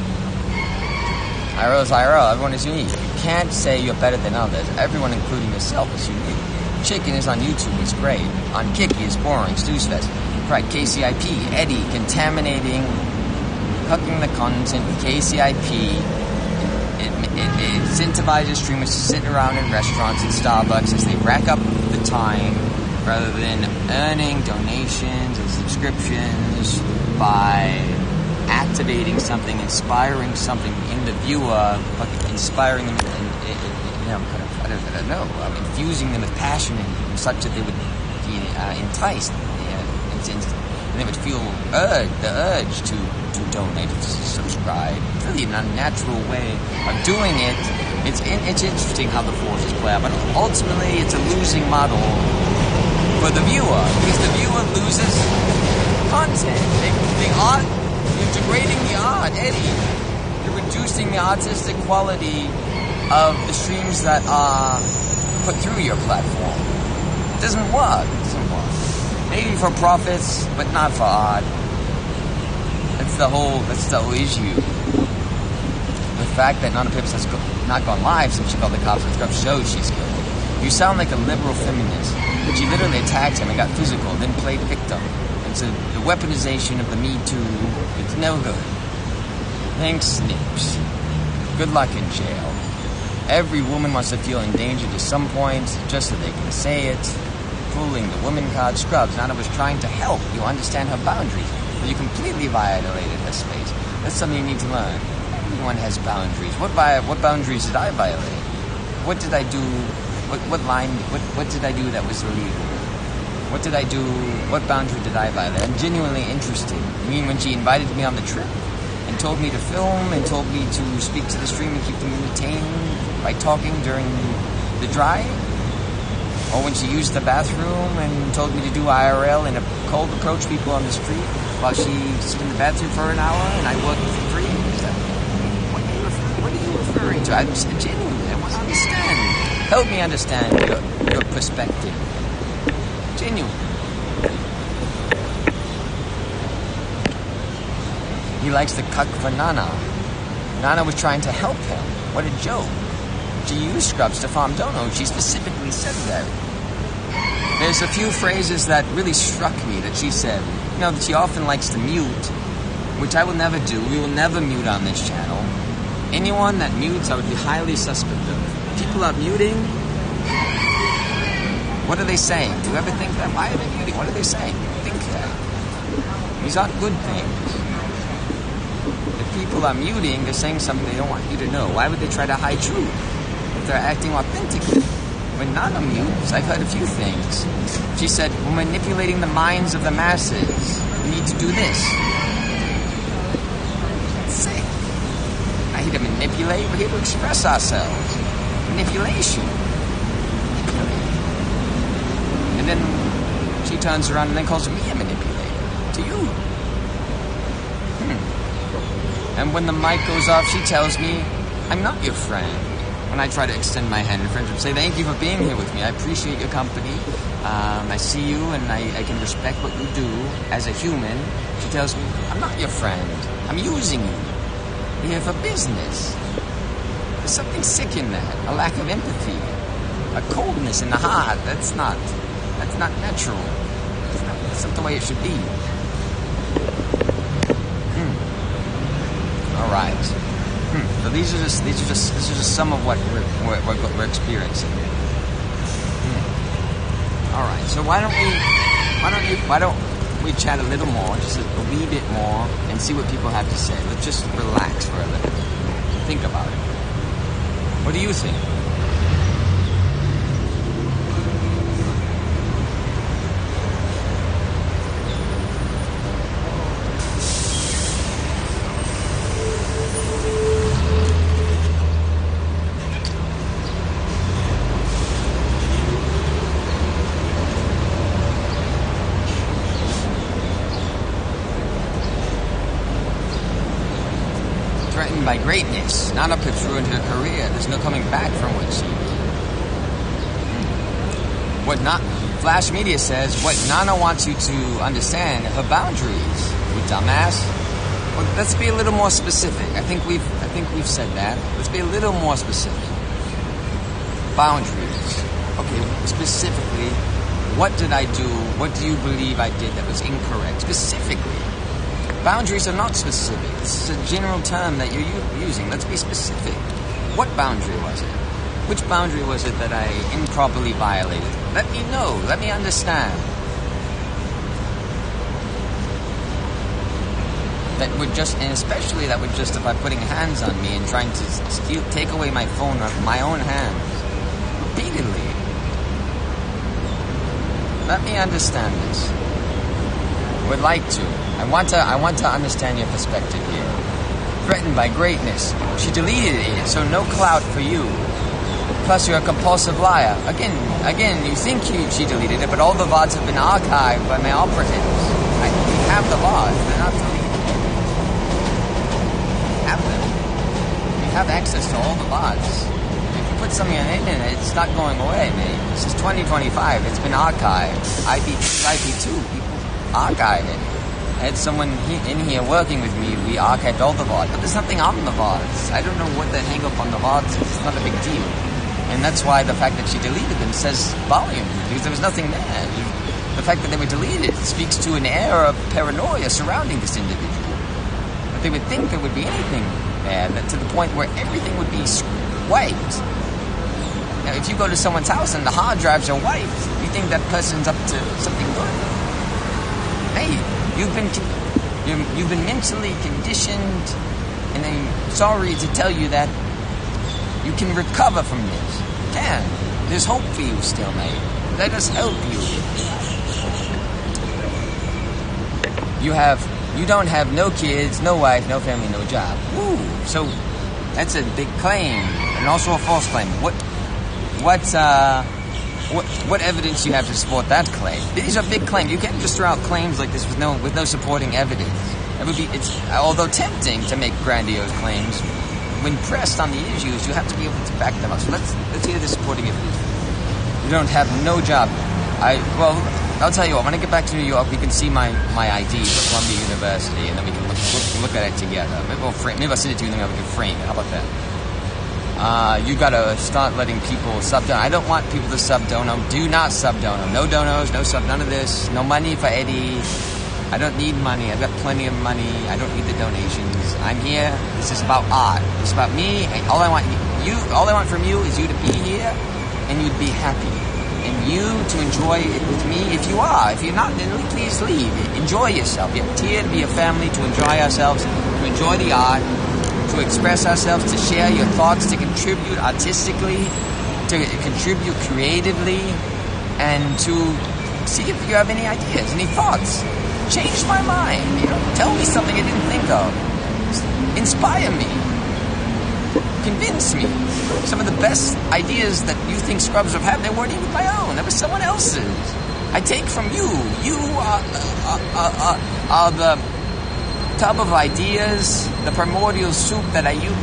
IRL is IRL. Everyone is unique. You can't say you're better than others. Everyone, including yourself, is unique. Chicken is on YouTube. It's great. On Kiki, it's boring. Snooze fest. Right. KCIP. Eddie. Contaminating. Cooking the content. KCIP. It incentivizes streamers to sit around in restaurants and Starbucks as they rack up the time rather than earning donations and subscriptions by activating something, inspiring something in the viewer, but inspiring them infusing them with passion and such that they would be enticed, and they would feel the urge to donate, to subscribe. It's really an unnatural way of doing it. It's interesting how the forces play out, but ultimately it's a losing model for the viewer, because the viewer loses content. You're degrading the art, Eddie. You're reducing the artistic quality of the streams that are put through your platform. It doesn't work. Maybe for profits, but not for art. That's the whole issue. The fact that Nana Pips has not gone live since she called the cops on Scrub shows she's guilty. You sound like a liberal feminist. She literally attacked him and got physical, then played victim. And so the weaponization of the Me Too, it's no good. Thanks, Snips. Good luck in jail. Every woman wants to feel endangered at some point, just so they can say it. Fooling the woman card Scrubs. Nana was trying to help you understand her boundaries, but you completely violated her space. That's something you need to learn. Everyone has boundaries. What boundaries did I violate? What did I do? What did I do that was illegal? What did I do? What boundary did I violate? I'm genuinely interested. You mean when she invited me on the trip and told me to film and told me to speak to the stream and keep them entertained by talking during the drive? Or when she used the bathroom and told me to do IRL and cold approach people on the street while she stood in the bathroom for an hour and I worked for free? What are you referring to? I'm genuinely, I want to understand. Help me understand your perspective. Genuine. He likes to cuck for Nana. Nana was trying to help him. What a joke. She used Scrubs to farm dono. She specifically said that. There's a few phrases that really struck me that she said. You know, that she often likes to mute, which I will never do. We will never mute on this channel. Anyone that mutes, I would be highly suspect of. People are muting. What are they saying? Do you ever think that? Why are they muting? What are they saying? Think that. These aren't good things. If people are muting, they're saying something they don't want you to know. Why would they try to hide truth if they're acting authentically? When Nana mutes, I've heard a few things. She said, we're manipulating the minds of the masses. We need to do this. Sick. Not here to manipulate, we're here to express ourselves. Manipulation. And then she turns around and then calls me a manipulator. To you. And when the mic goes off, she tells me, I'm not your friend. When I try to extend my hand in friendship, say, thank you for being here with me. I appreciate your company. I see you and I can respect what you do as a human. She tells me, I'm not your friend. I'm using you. We're here for business. There's something sick in that. A lack of empathy. A coldness in the heart. That's not natural. That's not the way it should be. All right. So this is just some of what we're experiencing. All right. So why don't we chat a little more, just a wee bit more, and see what people have to say. Let's just relax for a little bit. Think about it. What do you think? Threatened by greatness. Nana puts ruined her career. There's no coming back from what she did. What not Flash Media says, what Nana wants you to understand, her boundaries. You dumbass. Well, let's be a little more specific. I think we've said that. Let's be a little more specific. Boundaries. Okay, specifically, what did I do? What do you believe I did that was incorrect? Specifically. Boundaries are not specific. This is a general term that you're using. Let's be specific. What boundary was it? Which boundary was it that I improperly violated? Let me know. Let me understand. And especially that would justify putting hands on me and trying to take away my phone out of my own hands. Repeatedly. Let me understand this. Would like to. I want to understand your perspective here. Threatened by greatness. She deleted it, so no clout for you. Plus, you're a compulsive liar. Again, you think she deleted it, but all the VODs have been archived by my operatives. I have the VODs. They're not deleted. Have them. You have access to all the VODs. If you put something on the internet, it's not going away, mate. This is 2025. It's been archived. IP2, people archive it. I had someone in here working with me. We archived all the VODs, but there's nothing on the VODs. I don't know what the hang up on the VODs is. It's not a big deal. And that's why the fact that she deleted them says volume, because there was nothing there. The fact that they were deleted speaks to an air of paranoia surrounding this individual. But they would think there would be anything there, that to the point where everything would be wiped. Now, if you go to someone's house and the hard drives are wiped, you think that person's up to something good? Hey, you've been mentally conditioned, and I'm sorry to tell you that you can recover from this. You can. There's hope for you still, mate. Let us help you. You don't have no kids, no wife, no family, no job. Woo! So that's a big claim, and also a false claim. What evidence do you have to support that claim? These are big claims. You can't just throw out claims like this with no supporting evidence. It's although tempting to make grandiose claims, when pressed on the issues, you have to be able to back them up. So let's hear the supporting evidence. You don't have no job. I'll tell you what. When I get back to New York, we can see my ID for Columbia University, and then we can look at it together. Maybe I'll send it to you, and then we can frame it. How about that? You gotta start letting people sub-dono. I don't want people to sub-dono. Do not sub-dono. No donos, no sub, none of this. No money for Eddie. I don't need money. I've got plenty of money. I don't need the donations. I'm here. This is about art. It's about me. And all I want from you is you to be here, and you'd be happy. And you to enjoy it with me if you are. If you're not, then please leave. Enjoy yourself. You're here to be a family, to enjoy ourselves, to enjoy the art, to express ourselves, to share your thoughts, to contribute artistically, to contribute creatively, and to see if you have any ideas, any thoughts. Change my mind. Tell me something I didn't think of. Inspire me. Convince me. Some of the best ideas that you think Scrubs have had, they weren't even my own. They were someone else's. I take from you. You are the tub of ideas, the primordial soup that I use,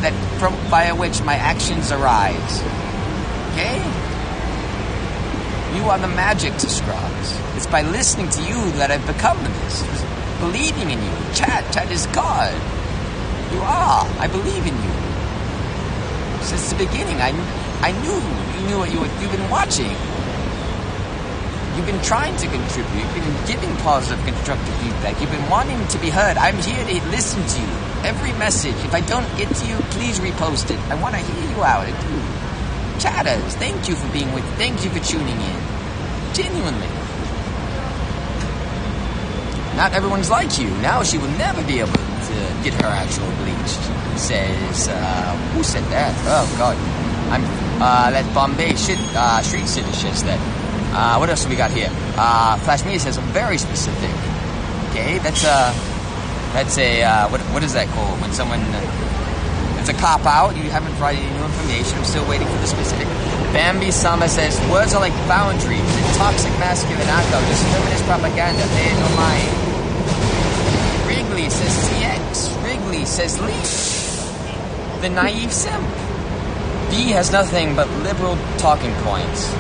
via which my actions arise. Okay? You are the magic to Scrubs. It's by listening to you that I've become this. Believing in you. Chat is God. You are. I believe in you. Since the beginning, I knew you knew what you've been watching. You've been trying to contribute. You've been giving positive, constructive feedback. You've been wanting to be heard. I'm here to listen to you. Every message. If I don't get to you, please repost it. I want to hear you out. I do. Chatters, thank you for being with. Thank you for tuning in. Genuinely. Not everyone's like you. Now she will never be able to get her actual bleached. Says, who said that? Oh, God. That Bombay street city says that. What else do we got here? Flash Media says, very specific. Okay, that's a, what is that called? When someone, it's a cop-out, you haven't provided any new information, I'm still waiting for the specific. Bambi Sama says, words are like boundaries, and toxic masculine echo, this feminist propaganda, pay it no mind. Wrigley says TX, Wrigley says leash. The naive simp. B has nothing but liberal talking points.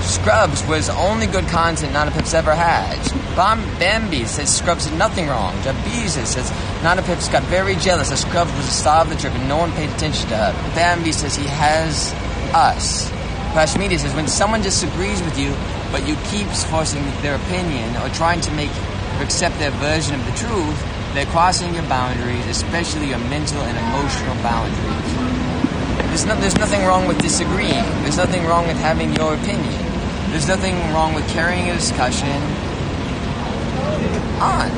Scrubs was only good content Nanopips ever had. Bambi says Scrubs did nothing wrong. Jabiza says Nanopips got very jealous as Scrubs was the star of the trip and no one paid attention to her. Bambi says he has us. Flash Media says when someone disagrees with you but you keep forcing their opinion or trying to make or accept their version of the truth, they're crossing your boundaries, especially your mental and emotional boundaries. There's nothing wrong with disagreeing. There's nothing wrong with having your opinion. There's nothing wrong with carrying a discussion on.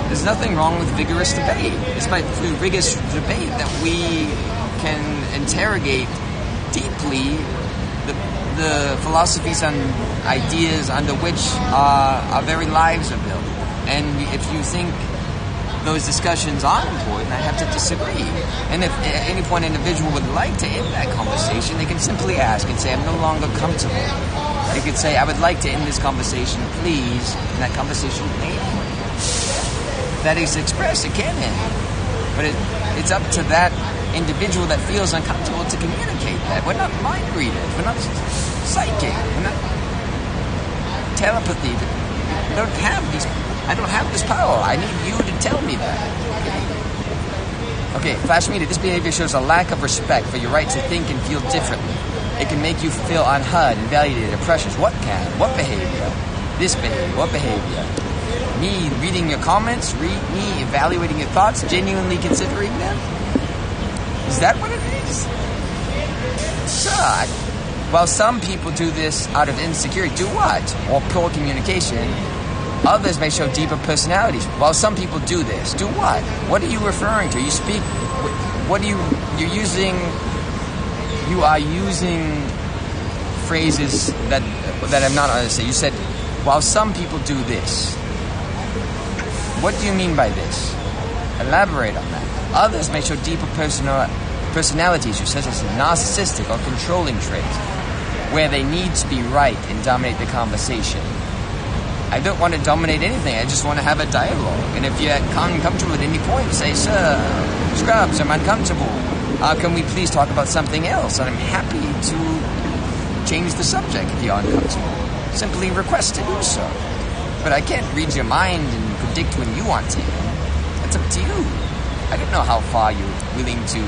There's nothing wrong with vigorous debate. It's by vigorous debate that we can interrogate deeply the philosophies and ideas under which our very lives are built. And if you think those discussions are important, I have to disagree. And if at any point an individual would like to end that conversation, they can simply ask and say, I'm no longer comfortable. They could say, I would like to end this conversation, please. And that conversation may end. That is expressed, it can end. But it's up to that individual that feels uncomfortable to communicate that. We're not mind readers. We're not psychic. We're not telepathy. We don't have these. I don't have this power. I need you to tell me that. Okay, Flash Media, this behavior shows a lack of respect for your right to think and feel differently. It can make you feel unheard, invalidated, precious. What can? What behavior? This behavior. What behavior? Me reading your comments? Me evaluating your thoughts? Genuinely considering them? Is that what it is? Sure. While some people do this out of insecurity, do what? Or poor communication. Others may show deeper personalities. While some people do this, do what? What are you referring to? You speak, you are using phrases that I'm not understanding. You said, while some people do this. What do you mean by this? Elaborate on that. Others may show deeper personalities, you said, as narcissistic or controlling traits, where they need to be right and dominate the conversation. I don't want to dominate anything. I just want to have a dialogue. And if you're uncomfortable at any point, say, sir, Scrubs, I'm uncomfortable. Can we please talk about something else? And I'm happy to change the subject if you're uncomfortable. Simply request to do so. But I can't read your mind and predict when you want to end. That's up to you. I don't know how far you're willing to,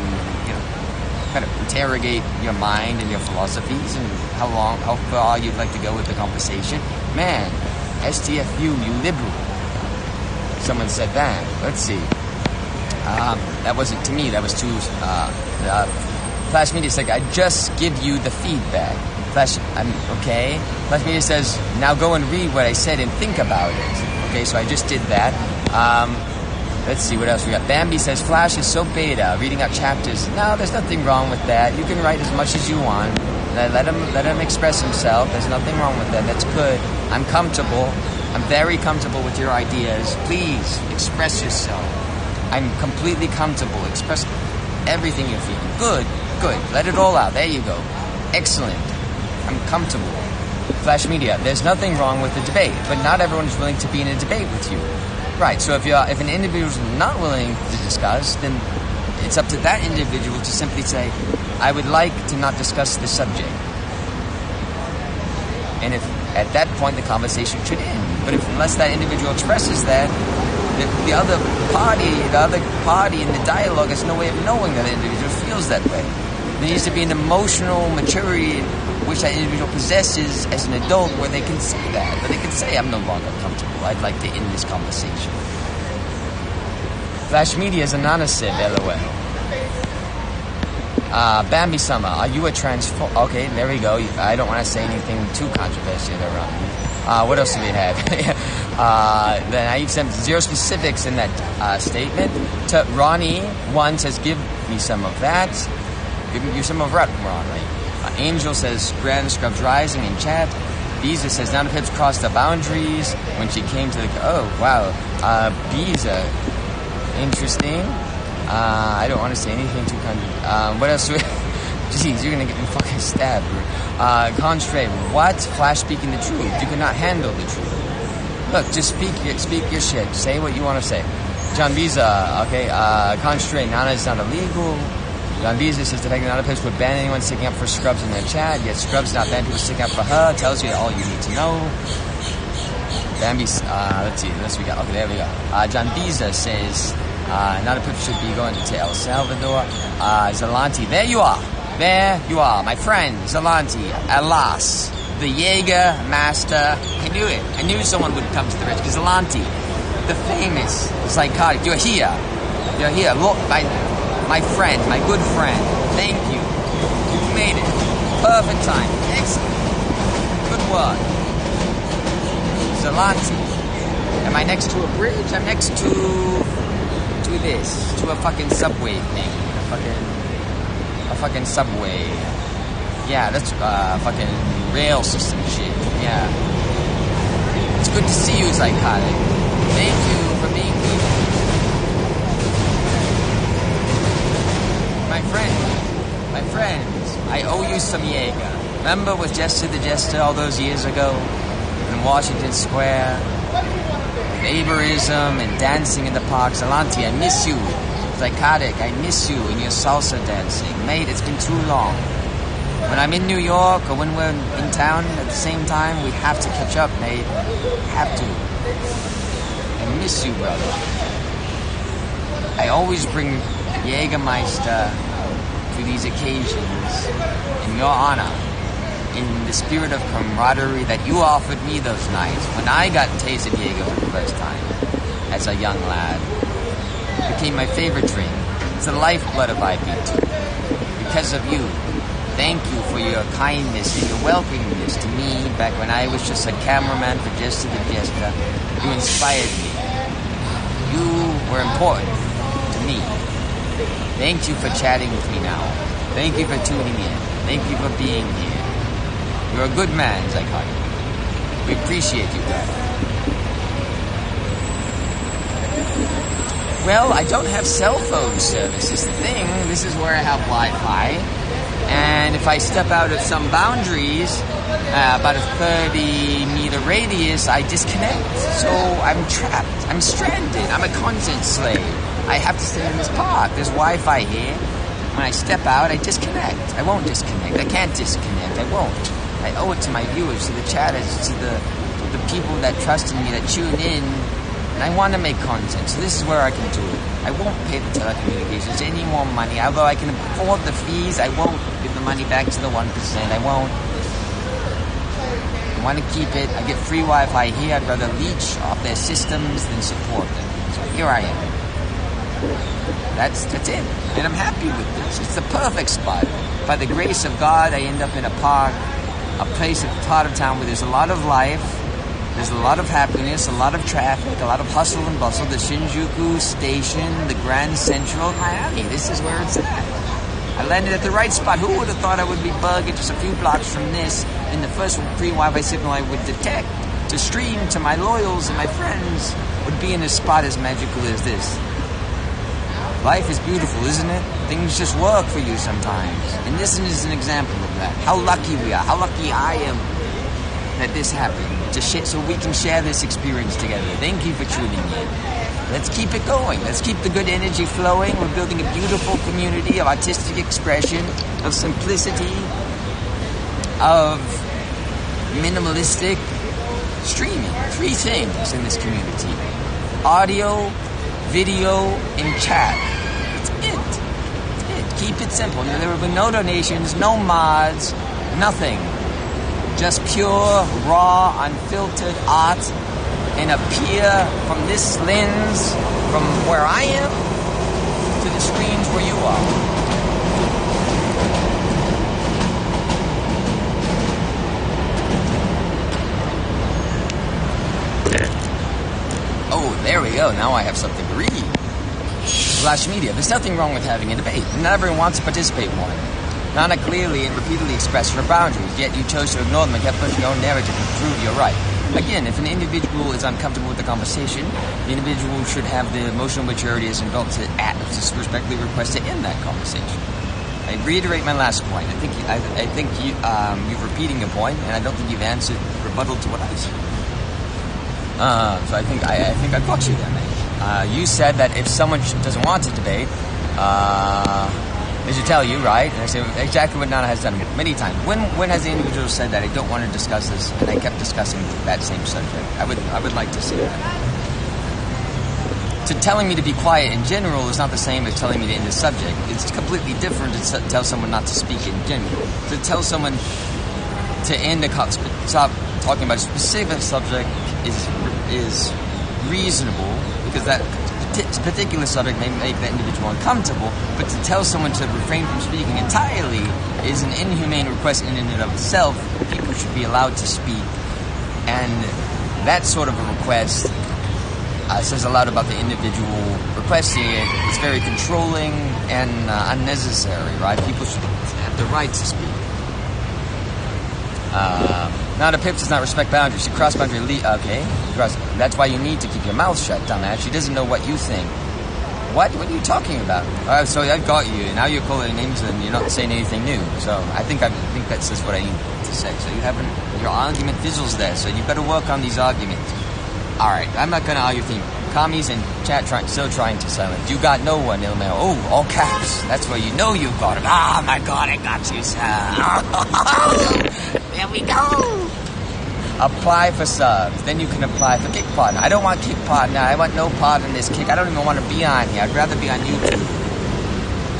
kind of interrogate your mind and your philosophies and how far you'd like to go with the conversation. Man, STFU, you liberal. Someone said that. Let's see. That wasn't to me. That was to Flash Media said, I just give you the feedback. Okay. Flash Media says, now go and read what I said and think about it. Okay, so I just did that. Let's see what else we got. Bambi says, Flash is so beta, reading out chapters. No, there's nothing wrong with that. You can write as much as you want. Let him express himself. There's nothing wrong with that. That's good. I'm comfortable. I'm very comfortable with your ideas. Please, express yourself. I'm completely comfortable. Express everything you're feeling. Good. Let it all out. There you go. Excellent. I'm comfortable. Flash Media, there's nothing wrong with the debate, but not everyone is willing to be in a debate with you. Right, so if an individual is not willing to discuss, then it's up to that individual to simply say, I would like to not discuss this subject. And if at that point the conversation should end. But unless that individual expresses that, the other party in the dialogue has no way of knowing that the individual feels that way. There needs to be an emotional maturity which that individual possesses as an adult where they can say that. But they can say, I'm no longer comfortable. I'd like to end this conversation. Flash Media is anonymous, LOL. Bambi Summer, are you a transform? Okay, there we go. I don't want to say anything too controversial around. What else do we have? Then I sent 0 specifics in that statement. To Ronnie, 1 says, give me some of that. Give you some of that, Ronnie. Angel says, Grand Scrubs Rising in chat. Biza says, Nana Pips crossed the boundaries when she came to the... Oh, wow. Biza. Interesting. I don't want to say anything too kind. What else? Jeez, you're gonna get me fucking stabbed. Constray, what? Flash speaking the truth. You cannot handle the truth. Look, just speak your shit. Say what you want to say. John Biza, okay. Constray, Nana is not illegal. John Biza says the fact that Nana Pips would ban anyone sticking up for Scrubs in their chat, yet Scrubs not ban people sticking up for her. Tells you all you need to know. Bambi's, let's see, we got. Okay, there we go. John Biza says, Nana Pips should be going to El Salvador. Zalanti, there you are, my friend, Zalanti, alas, the Jaeger master. I knew it. I knew someone would come to the rescue. Zalanti, the famous psychotic. You're here. Look, my friend, my good friend. Thank you. You made it. Perfect time. Excellent. Good work. Zalanti. Am I next to a bridge? I'm next to a fucking subway thing. A fucking subway. Yeah, that's fucking rail system shit. Yeah. It's good to see you, Psychotic. Thank you for being here. My friends, I owe you some Jaeger. Remember with Jester the Jester all those years ago in Washington Square? Neighborism and dancing in the park. Zalanti, I miss you. Psychotic, I miss you in your salsa dancing. Mate, it's been too long. When I'm in New York or when we're in town at the same time, we have to catch up, mate. Have to. I miss you, brother. I always bring Jägermeister to these occasions in your honor, in the spirit of camaraderie that you offered me those nights when I got tasted Jaeger for the first time as a young lad. It became my favorite drink. It's the lifeblood of IB2. Because of you. Thank you for your kindness and your welcomingness to me back when I was just a cameraman for Jester the Jester. You inspired me. You were important to me. Thank you for chatting with me now. Thank you for tuning in. Thank you for being here. You're a good man, Zyconic. We appreciate you, brother. Well, I don't have cell phone service is the thing. This is where I have Wi-Fi. And if I step out of some boundaries, about a 30-meter radius, I disconnect. So I'm trapped. I'm stranded. I'm a content slave. I have to stay in this park. There's Wi-Fi here. When I step out, I disconnect. I won't disconnect. I can't disconnect. I won't. I owe it to my viewers, to the chatters, to the people that trust in me, that tune in. And I want to make content, so this is where I can do it. I won't pay the telecommunications any more money. Although I can afford the fees, I won't give the money back to the 1%. I won't. I want to keep it. I get free Wi-Fi here. I'd rather leech off their systems than support them. So here I am. That's it. And I'm happy with this. It's the perfect spot. By the grace of God, I end up in a park, a place at the part of town where there's a lot of life. There's a lot of happiness, a lot of traffic, a lot of hustle and bustle. The Shinjuku Station, the Grand Central, Miami. This is where it's at. I landed at the right spot. Who would have thought I would be bugging just a few blocks from this in the first free Wi-Fi signal I would detect to stream to my loyals and my friends would be in a spot as magical as this. Life is beautiful, isn't it? Things just work for you sometimes. And this is an example of that. How lucky we are. How lucky I am that this happened. So we can share this experience together. Thank you for tuning in. Let's keep it going. Let's keep the good energy flowing. We're building a beautiful community of artistic expression, of simplicity, of minimalistic streaming. 3 things in this community. Audio, video, and chat. It's it. Keep it simple. There will be no donations, no mods, nothing. Just pure, raw, unfiltered art and appear from this lens, from where I am, to the screens where you are. immediately, oh, now I have something to read. Slash media. There's nothing wrong with having a debate. Not everyone wants to participate in one. Nana clearly and repeatedly expressed her boundaries, yet you chose to ignore them and kept pushing your own narrative to prove you're right. Again, if an individual is uncomfortable with the conversation, the individual should have the emotional maturity as an adult to respectfully request to end that conversation. I reiterate my last point. I think you're repeating a point, and I don't think you've answered rebuttal to what I said. So I think I got you there, mate. You said that if someone doesn't want to debate, they should tell you, right? And I say exactly what Nana has done many times. When has the individual said that I don't want to discuss this, and I kept discussing that same subject? I would like to see that. To telling me to be quiet in general is not the same as telling me to end the subject. It's completely different to tell someone not to speak in general. To tell someone to stop talking about a specific subject is reasonable, because that particular subject may make that individual uncomfortable, but to tell someone to refrain from speaking entirely is an inhumane request in and of itself. People should be allowed to speak, and that sort of a request says a lot about the individual requesting it. It's very controlling and unnecessary, right? People should have the right to speak. Nana Pips does not respect boundaries. She crossed boundary. Okay, that's why you need to keep your mouth shut, dumbass. She doesn't know what you think. What are you talking about? So I've got you. Now you're calling names and you're not saying anything new. So I think that's just what I need to say. So your argument fizzles there. So you've got to work on these arguments. All right, I'm not going to argue with you. Commies and chat still trying to silence. You got no one, Ilmail. Oh, all caps. That's where you know you've got it. Oh, my God, I got you, sir. There we go. Apply for subs. Then you can apply for Kick Partner. I don't want Kick Partner. I want no part in this Kick. I don't even want to be on here. I'd rather be on YouTube.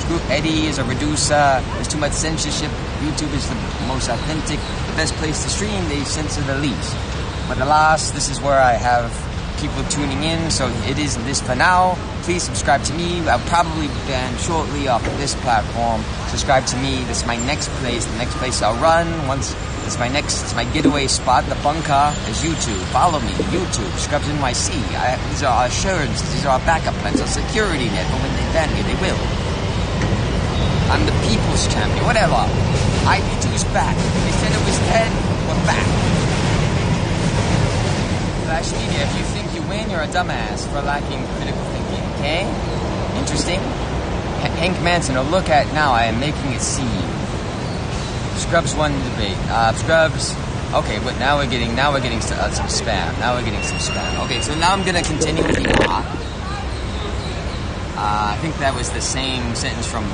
Screw Eddie is a reducer. There's too much censorship. YouTube is the most authentic, the best place to stream. They censor the least. But alas, this is where I have people tuning in, so it is this for now. Please subscribe to me. I'll probably be banned shortly off of this platform. Subscribe to me. This is my next place. The next place I'll run. It's my getaway spot. The bunker is YouTube. Follow me, YouTube, Scrubs NYC. These are our assurances. These are our backup plans. Our security net. But when they ban me, they will. I'm the people's champion. Whatever. IP2's back. They said it was dead. We're back. Flash Media, if you think you win, you're a dumbass for lacking critical thinking, okay? Interesting. Hank Manson, look at now, I am making it seem. Scrubs won the debate. Scrubs, okay, but now we're getting some spam. Okay, so now I'm gonna continue with the I think that was the same sentence from,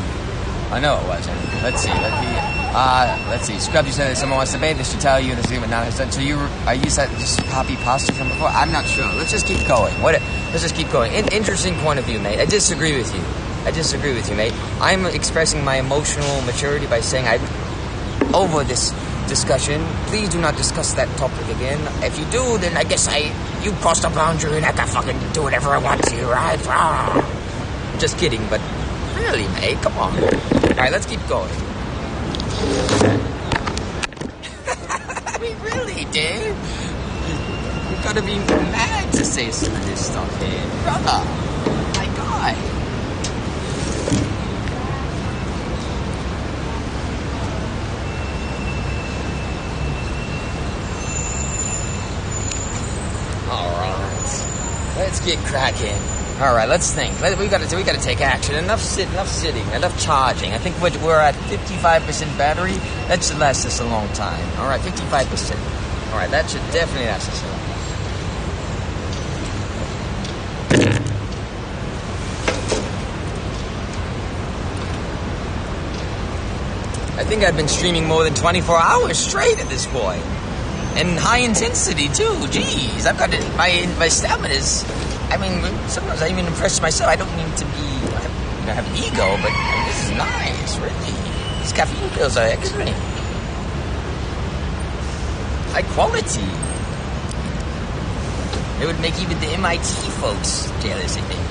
no it wasn't. Let's see. Scrub, you said if someone wants to debate, they should tell you this is what now has done. So are you just copy pasta from before? I'm not sure. Let's just keep going. Let's just keep going. Interesting point of view, mate. I disagree with you, mate. I'm expressing my emotional maturity by saying over this discussion, please do not discuss that topic again. If you do, then I guess you crossed a boundary and I can fucking do whatever I want to, right? Just kidding, but really, mate, come on. Alright, let's keep going. I mean, really, dude. You gotta be mad to say some of this stuff here. Brother, my God. Alright. Let's get cracking. All right, let's think. We got to take action. Enough sitting, enough charging. I think we're at 55% battery. That should last us a long time. All right, 55%. All right, that should definitely last us a long time. I think I've been streaming more than 24 hours straight at this point, and high intensity too. Jeez, I've got my stamina's. I mean, sometimes I even impress myself. I don't mean to have ego, but this is nice, really. These caffeine pills are excellent. High quality. It would make even the MIT folks jealous, I think.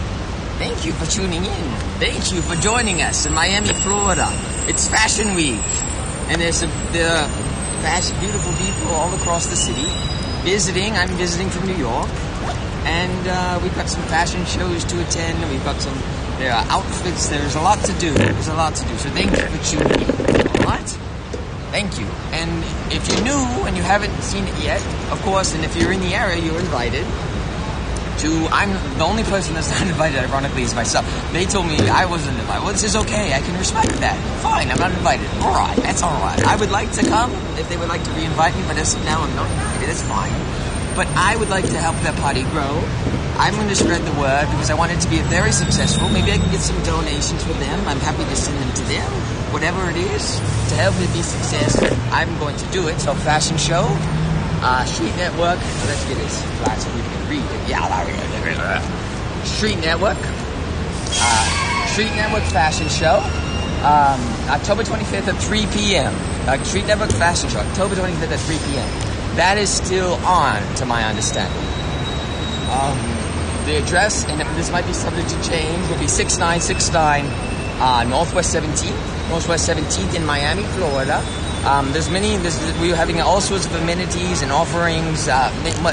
Thank you for tuning in. Thank you for joining us in Miami, Florida. It's Fashion Week, and there are beautiful people all across the city visiting. I'm visiting from New York. And we've got some fashion shows to attend. We've got there are outfits. There's a lot to do. So thank you for tuning in. All right? Thank you. And if you're new and you haven't seen it yet, of course, and if you're in the area, you're invited to... I'm the only person that's not invited, ironically, is myself. They told me I wasn't invited. Well, this is okay. I can respect that. Fine, I'm not invited. All right, that's all right. I would like to come if they would like to re-invite me, but as of now, I'm not invited. That's fine. But I would like to help that party grow. I'm going to spread the word because I want it to be very successful. Maybe I can get some donations for them. I'm happy to send them to them. Whatever it is, to help it be successful, I'm going to do it. So fashion show, Street Network. Let's get this flat so we can read it. Yeah, Street Network. Street Network Fashion Show. October 25th at 3 p.m. Street Network Fashion Show. October 25th at 3 p.m. That is still on, to my understanding. The address, and this might be subject to change, will be 6969 Northwest 17th in Miami, Florida. We're having all sorts of amenities and offerings,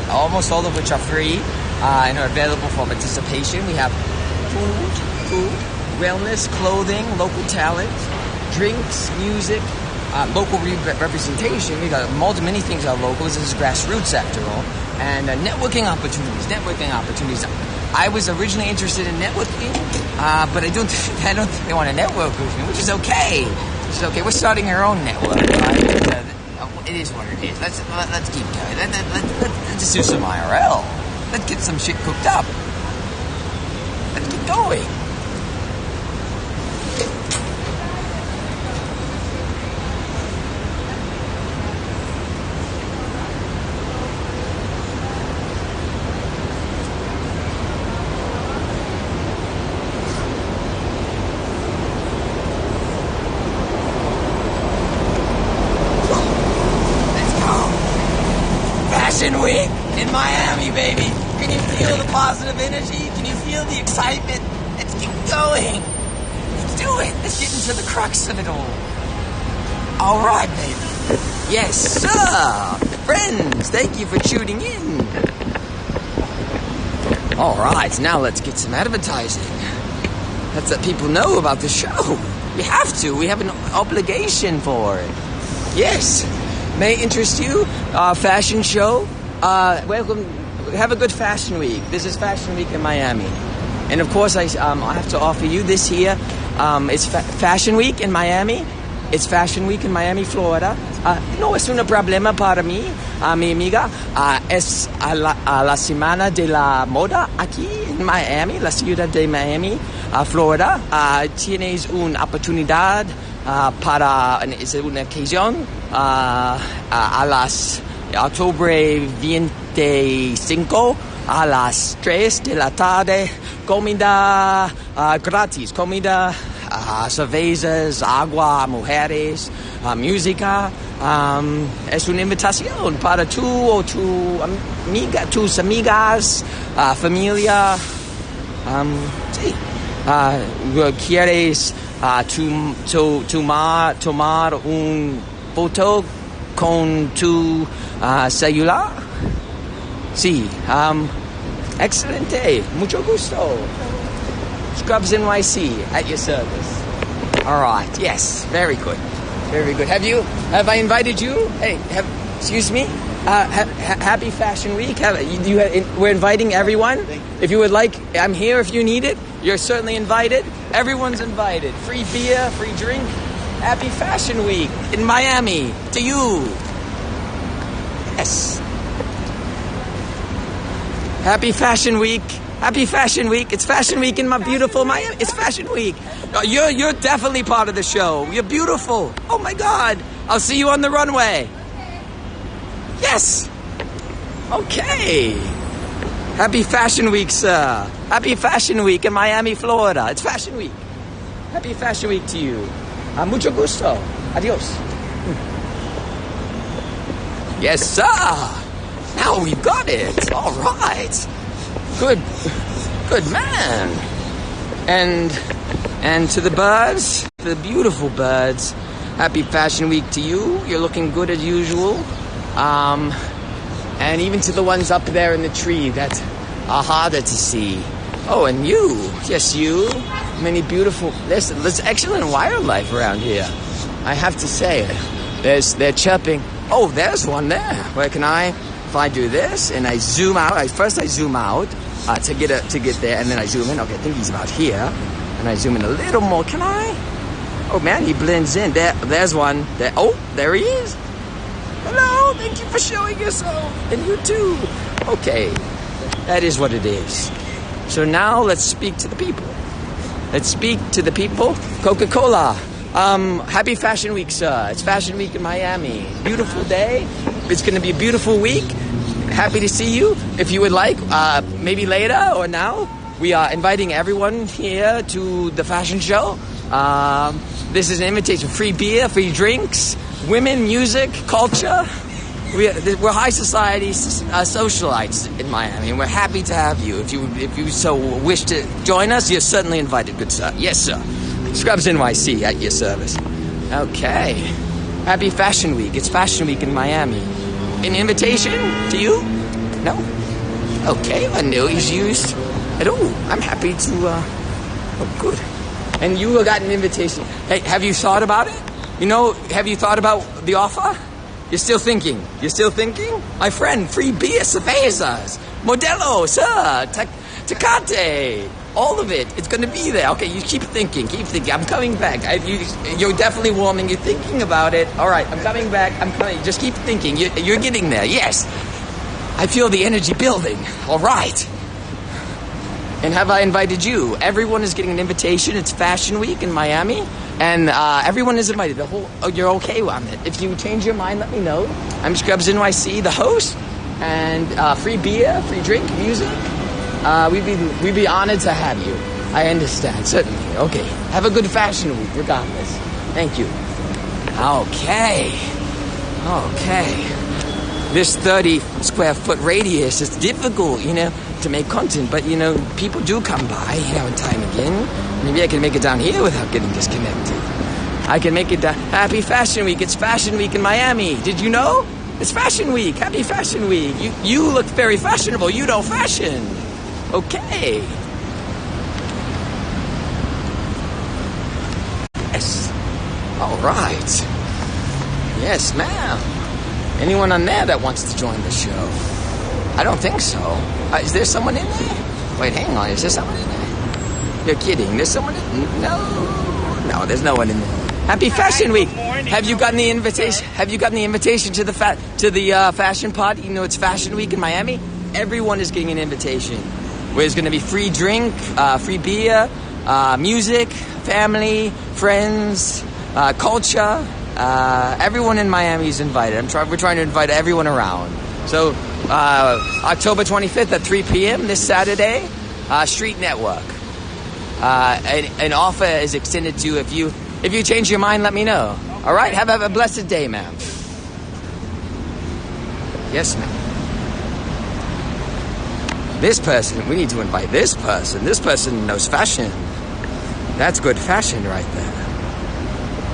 almost all of which are free and are available for participation. We have food, wellness, clothing, local talent, drinks, music, local representation. We got many things are local. This is grassroots after all. And networking opportunities. I was originally interested in networking, but I don't think they want to network with me, which is okay. It's okay. We're starting our own network, right? It is what it is. Let's keep going. Let's just do some IRL. Let's get some shit cooked up. Let's keep going. Fashion Week in Miami, baby. Can you feel the positive energy? Can you feel the excitement? Let's keep going. Let's do it. Let's get into the crux of it all. All right, baby. Yes, sir. Friends, thank you for tuning in. All right, now let's get some advertising. Let's let people know about the show. We have to. We have an obligation for it. Yes. May interest you, fashion show. Welcome. Have a good fashion week. This is Fashion Week in Miami, and of course I have to offer you this here. It's Fashion Week in Miami. It's Fashion Week in Miami, Florida. No es un problema para mí, mi amiga. Es la semana de la moda aquí en Miami, la ciudad de Miami, Florida. Tienes una oportunidad. Es una ocasión a las octubre 25 a las 3 de la tarde, comida gratis, cervezas, agua, mujeres, música. Es una invitación para tú o tus amigas, familia. Sí. ¿Quieres tomar un foto con tu celular? Sí. Excelente. Mucho gusto. Scrubs NYC at your service. All right. Yes. Very good. Very good. Have I invited you? Hey, excuse me? Happy Fashion Week. We're inviting everyone. If you would like, I'm here if you need it. You're certainly invited. Everyone's invited. Free beer, free drink. Happy Fashion Week in Miami to you. Yes. Happy Fashion Week. Happy Fashion Week. It's Fashion Week in my beautiful Miami. It's Fashion Week. You're definitely part of the show. You're beautiful. Oh my God. I'll see you on the runway. Yes. Okay. Happy Fashion Week, sir. Happy Fashion Week in Miami, Florida. It's Fashion Week. Happy Fashion Week to you. Mucho gusto. Adios. Yes, sir. Now we've got it. All right. Good man. And to the birds, the beautiful birds, happy Fashion Week to you. You're looking good as usual. And even to the ones up there in the tree that are harder to see. Oh, and you. Yes, you. Many beautiful... There's excellent wildlife around here. I have to say it. They're chirping. Oh, there's one there. Where can I... If I do this and I zoom out... First I zoom out to get there, and then I zoom in. Okay, I think he's about here. And I zoom in a little more. Can I? Oh, man, he blends in. There's one. There. Oh, there he is. Hello. Thank you for showing yourself. And you too. Okay. That is what it is. So now let's speak to the people. Let's speak to the people. Coca-Cola. Happy Fashion Week, sir. It's Fashion Week in Miami. Beautiful day. It's going to be a beautiful week. Happy to see you. If you would like, maybe later or now, we are inviting everyone here to the fashion show. This is an invitation. Free beer, free drinks, women, music, culture. We're high society socialites in Miami, and we're happy to have you. If you so wish to join us, you're certainly invited, good sir. Yes, sir. Scrubs NYC at your service. Okay. Happy Fashion Week. It's Fashion Week in Miami. An invitation to you? No? Okay, I know he's used. And I'm happy to, oh, good. And you got an invitation. Hey, have you thought about it? Have you thought about the offer? You're still thinking? My friend, free beer, cervezas, Modelo, sir, Tecate, all of it. It's going to be there. Okay, you keep thinking. I'm coming back. You're definitely warming. You're thinking about it. All right, I'm coming back. Just keep thinking. You're getting there. Yes. I feel the energy building. All right. And have I invited you? Everyone is getting an invitation. It's Fashion Week in Miami. And everyone is invited. You're okay with it. If you change your mind, let me know. I'm Scrubs NYC, the host. And free beer, free drink, music. We'd be honored to have you. I understand, certainly. Okay. Have a good Fashion Week, regardless. Thank you. Okay. This 30 square foot radius is difficult, to make content, but people do come by, time again. Maybe I can make it down here without getting disconnected. I can make it down. Happy Fashion Week. It's Fashion Week in Miami. Did you know? It's Fashion Week. Happy Fashion Week. You look very fashionable. You know fashion. Okay. Yes. All right. Yes, ma'am. Anyone on there that wants to join the show? I don't think so. Is there someone in there? Wait, hang on. Is there someone in there? You're kidding. There's someone in there? No, there's no one in there. Happy Fashion Week. Have you gotten the invitation? Have you gotten the invitation to the fashion party? It's Fashion Week in Miami. Everyone is getting an invitation. Where there's going to be free drink, free beer, music, family, friends, culture. Everyone in Miami is invited. We're trying to invite everyone around. So, October 25th at 3 p.m. this Saturday, Street Network. An offer is extended to if you change your mind, let me know. All right, have a blessed day, ma'am. Yes, ma'am. This person, we need to invite this person. This person knows fashion. That's good fashion right there.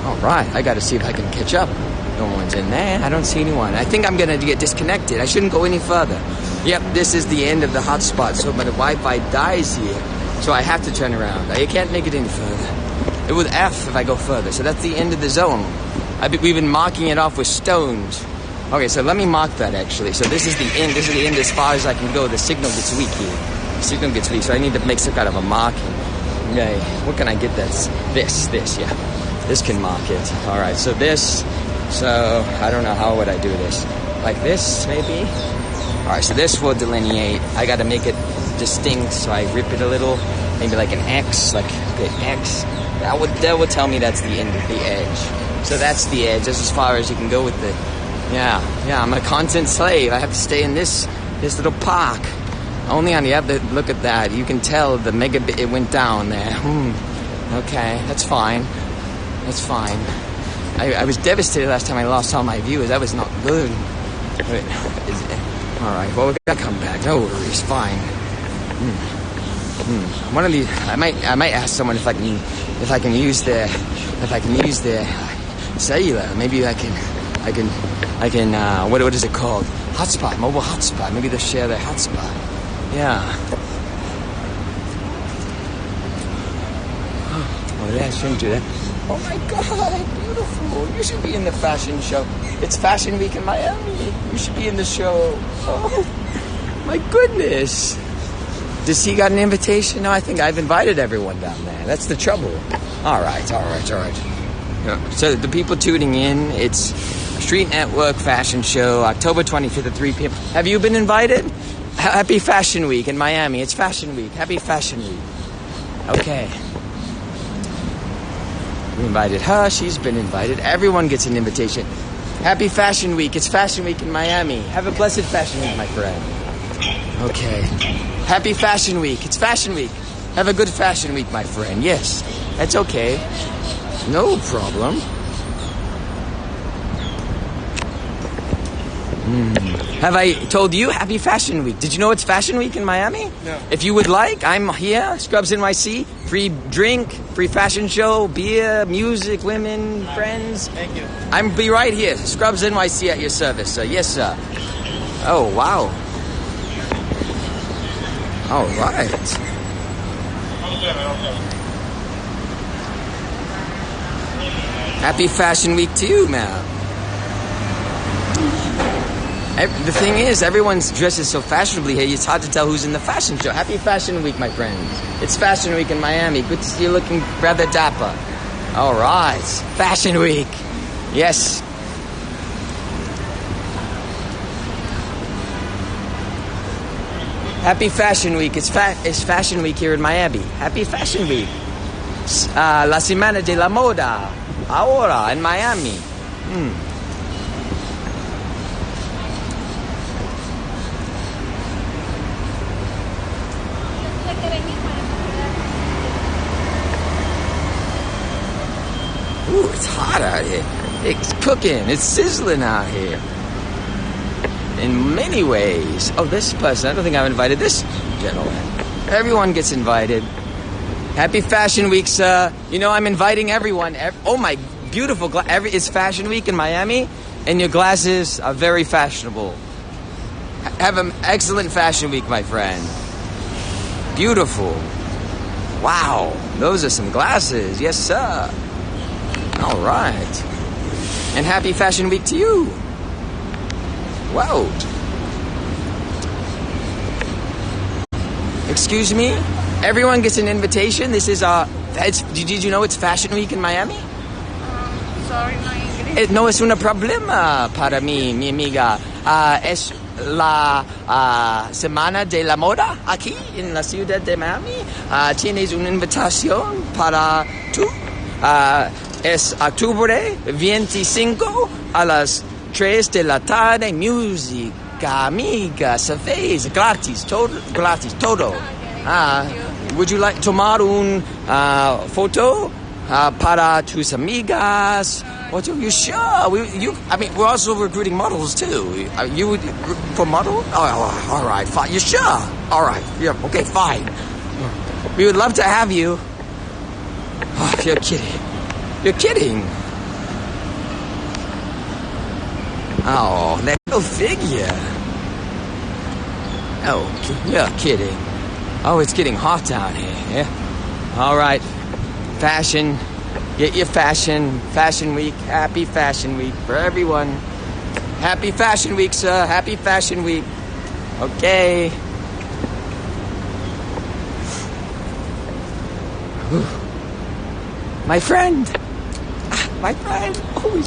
All right, I got to see if I can catch up. No one's in there. I don't see anyone. I think I'm going to get disconnected. I shouldn't go any further. Yep, this is the end of the hotspot. So my Wi-Fi dies here. So I have to turn around. I can't make it any further. It was F if I go further. So that's the end of the zone. We've been marking it off with stones. Okay, so let me mark that actually. So this is the end. This is the end as far as I can go. The signal gets weak here. The signal gets weak. So I need to make some kind of a marking. Okay, what can I get this? This, yeah. This can mark it. All right, so this. So I don't know, how would I do this? Like this, maybe? All right, so this will delineate. I got to make it distinct, so I rip it a little. Maybe like an X, like okay, X. That would tell me that's the end of the edge. So that's the edge. That's as far as you can go with it. Yeah, I'm a content slave. I have to stay in this little park. Only on the other, look at that. You can tell the megabit, it went down there. Okay, that's fine. That's fine. I was devastated last time I lost all my viewers. That was not good. All right, well, we're gonna come back. No worries, fine. One of these, I might ask someone if I can use their cellular. Maybe I can. What is it called? Hotspot, mobile hotspot. Maybe they'll share their hotspot. Yeah. Oh, yeah, I shouldn't do that. Oh my God, beautiful. You should be in the fashion show. It's Fashion Week in Miami. You should be in the show. Oh, my goodness. Does he got an invitation? No, I think I've invited everyone down there. That's the trouble. All right. Yeah. So the people tuning in, it's Street Network Fashion Show, October 25th at 3 p.m. Have you been invited? Happy Fashion Week in Miami. It's Fashion Week. Happy Fashion Week. Okay. We invited her. She's been invited. Everyone gets an invitation. Happy Fashion Week. It's Fashion Week in Miami. Have a blessed Fashion Week, my friend. Okay. Happy Fashion Week. It's Fashion Week. Have a good Fashion Week, my friend. Yes, that's okay. No problem. Have I told you Happy Fashion Week? Did you know it's Fashion Week in Miami? No. If you would like, I'm here, Scrubs NYC. Free drink, free fashion show, beer, music, women, friends. Thank you. I'm be right here, Scrubs NYC at your service, sir. Yes, sir. Oh, wow. All right. Happy Fashion Week to you, man. The thing is, everyone's dresses so fashionably here, it's hard to tell who's in the fashion show. Happy Fashion Week, my friends. It's Fashion Week in Miami. Good to see you looking rather dapper. All right. Fashion Week. Yes. Happy Fashion Week. It's Fashion Week here in Miami. Happy Fashion Week. La Semana de la Moda. Ahora in Miami. Ooh, it's hot out here. It's cooking. It's sizzling out here. In many ways. Oh, this person. I don't think I've invited this gentleman. Everyone gets invited. Happy Fashion Week, sir. You know, I'm inviting everyone. Oh, my beautiful it's Fashion Week in Miami, and your glasses are very fashionable. Have an excellent Fashion Week, my friend. Beautiful. Wow. Those are some glasses. Yes, sir. All right. And happy Fashion Week to you. Whoa. Excuse me? Everyone gets an invitation. This is did you know it's Fashion Week in Miami? Sorry, no English. No es un problema para mí, mi amiga. Es la Semana de la Moda aquí en la ciudad de Miami. Tienes una invitación para tú. Es octubre 25 a las 3 de la tarde. Música, amiga, cerveza, gratis, todo. Would you like tomar un photo para tus amigas? What are you sure? We're also recruiting models too. You would for model? Oh, all right, fine. You sure? All right, yeah, okay, fine. We would love to have you. Oh, you're kidding. You're kidding. Oh, that go figure. Oh, you're kidding. Oh, it's getting hot down here. Yeah. All right. Fashion. Get your fashion. Fashion Week. Happy Fashion Week for everyone. Happy Fashion Week, sir. Happy Fashion Week. Okay. Whew. My friend. My friend. Oh,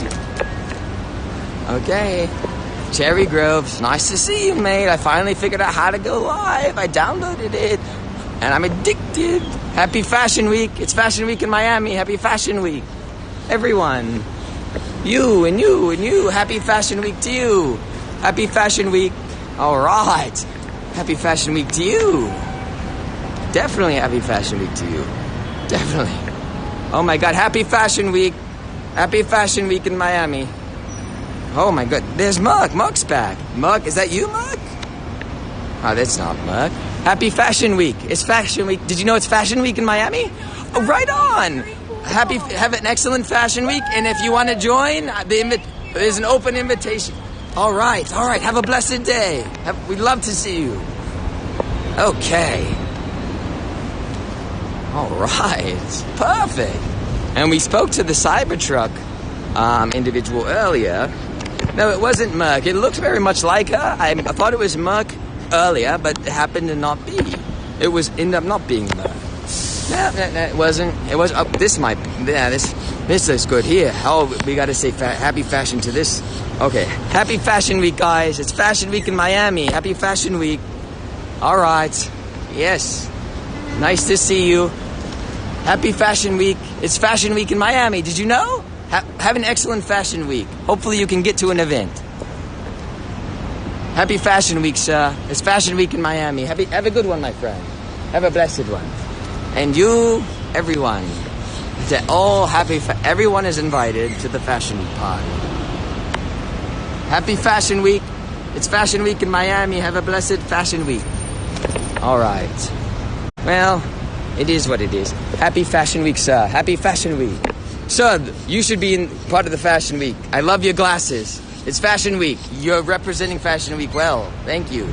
okay. Cherry Groves. Nice to see you, mate. I finally figured out how to go live. I downloaded it. And I'm addicted. Happy Fashion Week. It's Fashion Week in Miami. Happy Fashion Week. Everyone. You and you and you. Happy Fashion Week to you. Happy Fashion Week. All right. Happy Fashion Week to you. Definitely Happy Fashion Week to you. Definitely. Oh my God. Happy Fashion Week. Happy Fashion Week in Miami. Oh my God. There's Mark. Mark's back. Mark, is that you, Mark? Oh, that's not Mark. Happy Fashion Week. It's Fashion Week. Did you know it's Fashion Week in Miami? Oh, right on. Have an excellent Fashion Week. And if you want to join, there's an open invitation. All right. Have a blessed day. We'd love to see you. Okay. All right. Perfect. And we spoke to the Cybertruck individual earlier. No, it wasn't Merc. It looked very much like her. I thought it was Merc earlier, but it happened to not be. It was ended up not being Merc. No, it wasn't. It was. Oh, this might. Yeah, this looks good here. Oh, we got to say happy fashion to this. Okay, happy Fashion Week, guys. It's Fashion Week in Miami. Happy Fashion Week. All right. Yes. Nice to see you. Happy Fashion Week. It's Fashion Week in Miami. Did you know? Have an excellent Fashion Week. Hopefully you can get to an event. Happy Fashion Week, sir. It's Fashion Week in Miami. Have a good one, my friend. Have a blessed one. And you, everyone. Everyone is invited to the Fashion Week party. Happy Fashion Week. It's Fashion Week in Miami. Have a blessed Fashion Week. All right. Well, it is what it is. Happy Fashion Week, sir. Happy Fashion Week. Sir, you should be in part of the Fashion Week. I love your glasses. It's Fashion Week. You're representing Fashion Week well. Thank you.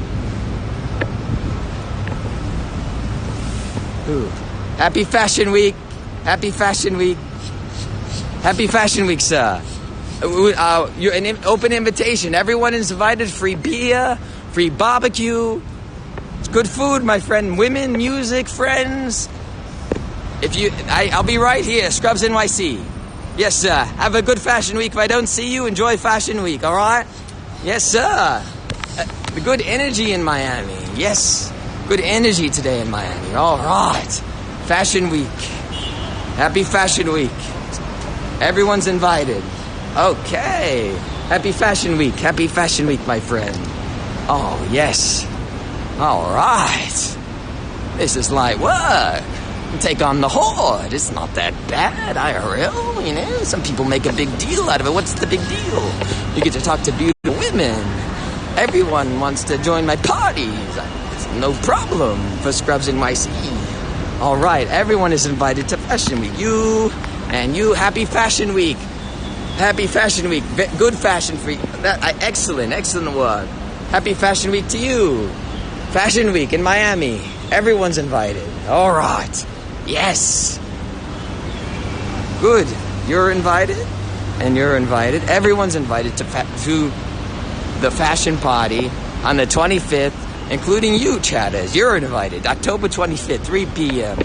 Ooh. Happy Fashion Week. Happy Fashion Week. Happy Fashion Week, sir. You're an open invitation. Everyone is invited. Free beer, free barbecue. It's good food, my friend. Women, music, friends. I'll be right here, Scrubs NYC. Yes, sir. Have a good Fashion Week. If I don't see you, enjoy Fashion Week, all right? Yes, sir. The good energy in Miami. Yes. Good energy today in Miami. All right. Fashion Week. Happy Fashion Week. Everyone's invited. Okay. Happy Fashion Week. Happy Fashion Week, my friend. Oh, yes. All right. This is light work. Take on the Horde. It's not that bad, IRL, you know? Some people make a big deal out of it. What's the big deal? You get to talk to beautiful women. Everyone wants to join my parties. It's no problem for Scrubs NYC. All right, everyone is invited to Fashion Week. You and you, happy Fashion Week. Happy Fashion Week. Good fashion for you. Excellent work. Happy Fashion Week to you. Fashion Week in Miami. Everyone's invited. All right. Yes. Good. You're invited, and you're invited. Everyone's invited to the fashion party on the 25th, including you, chatters. You're invited. October 25th, 3 p.m.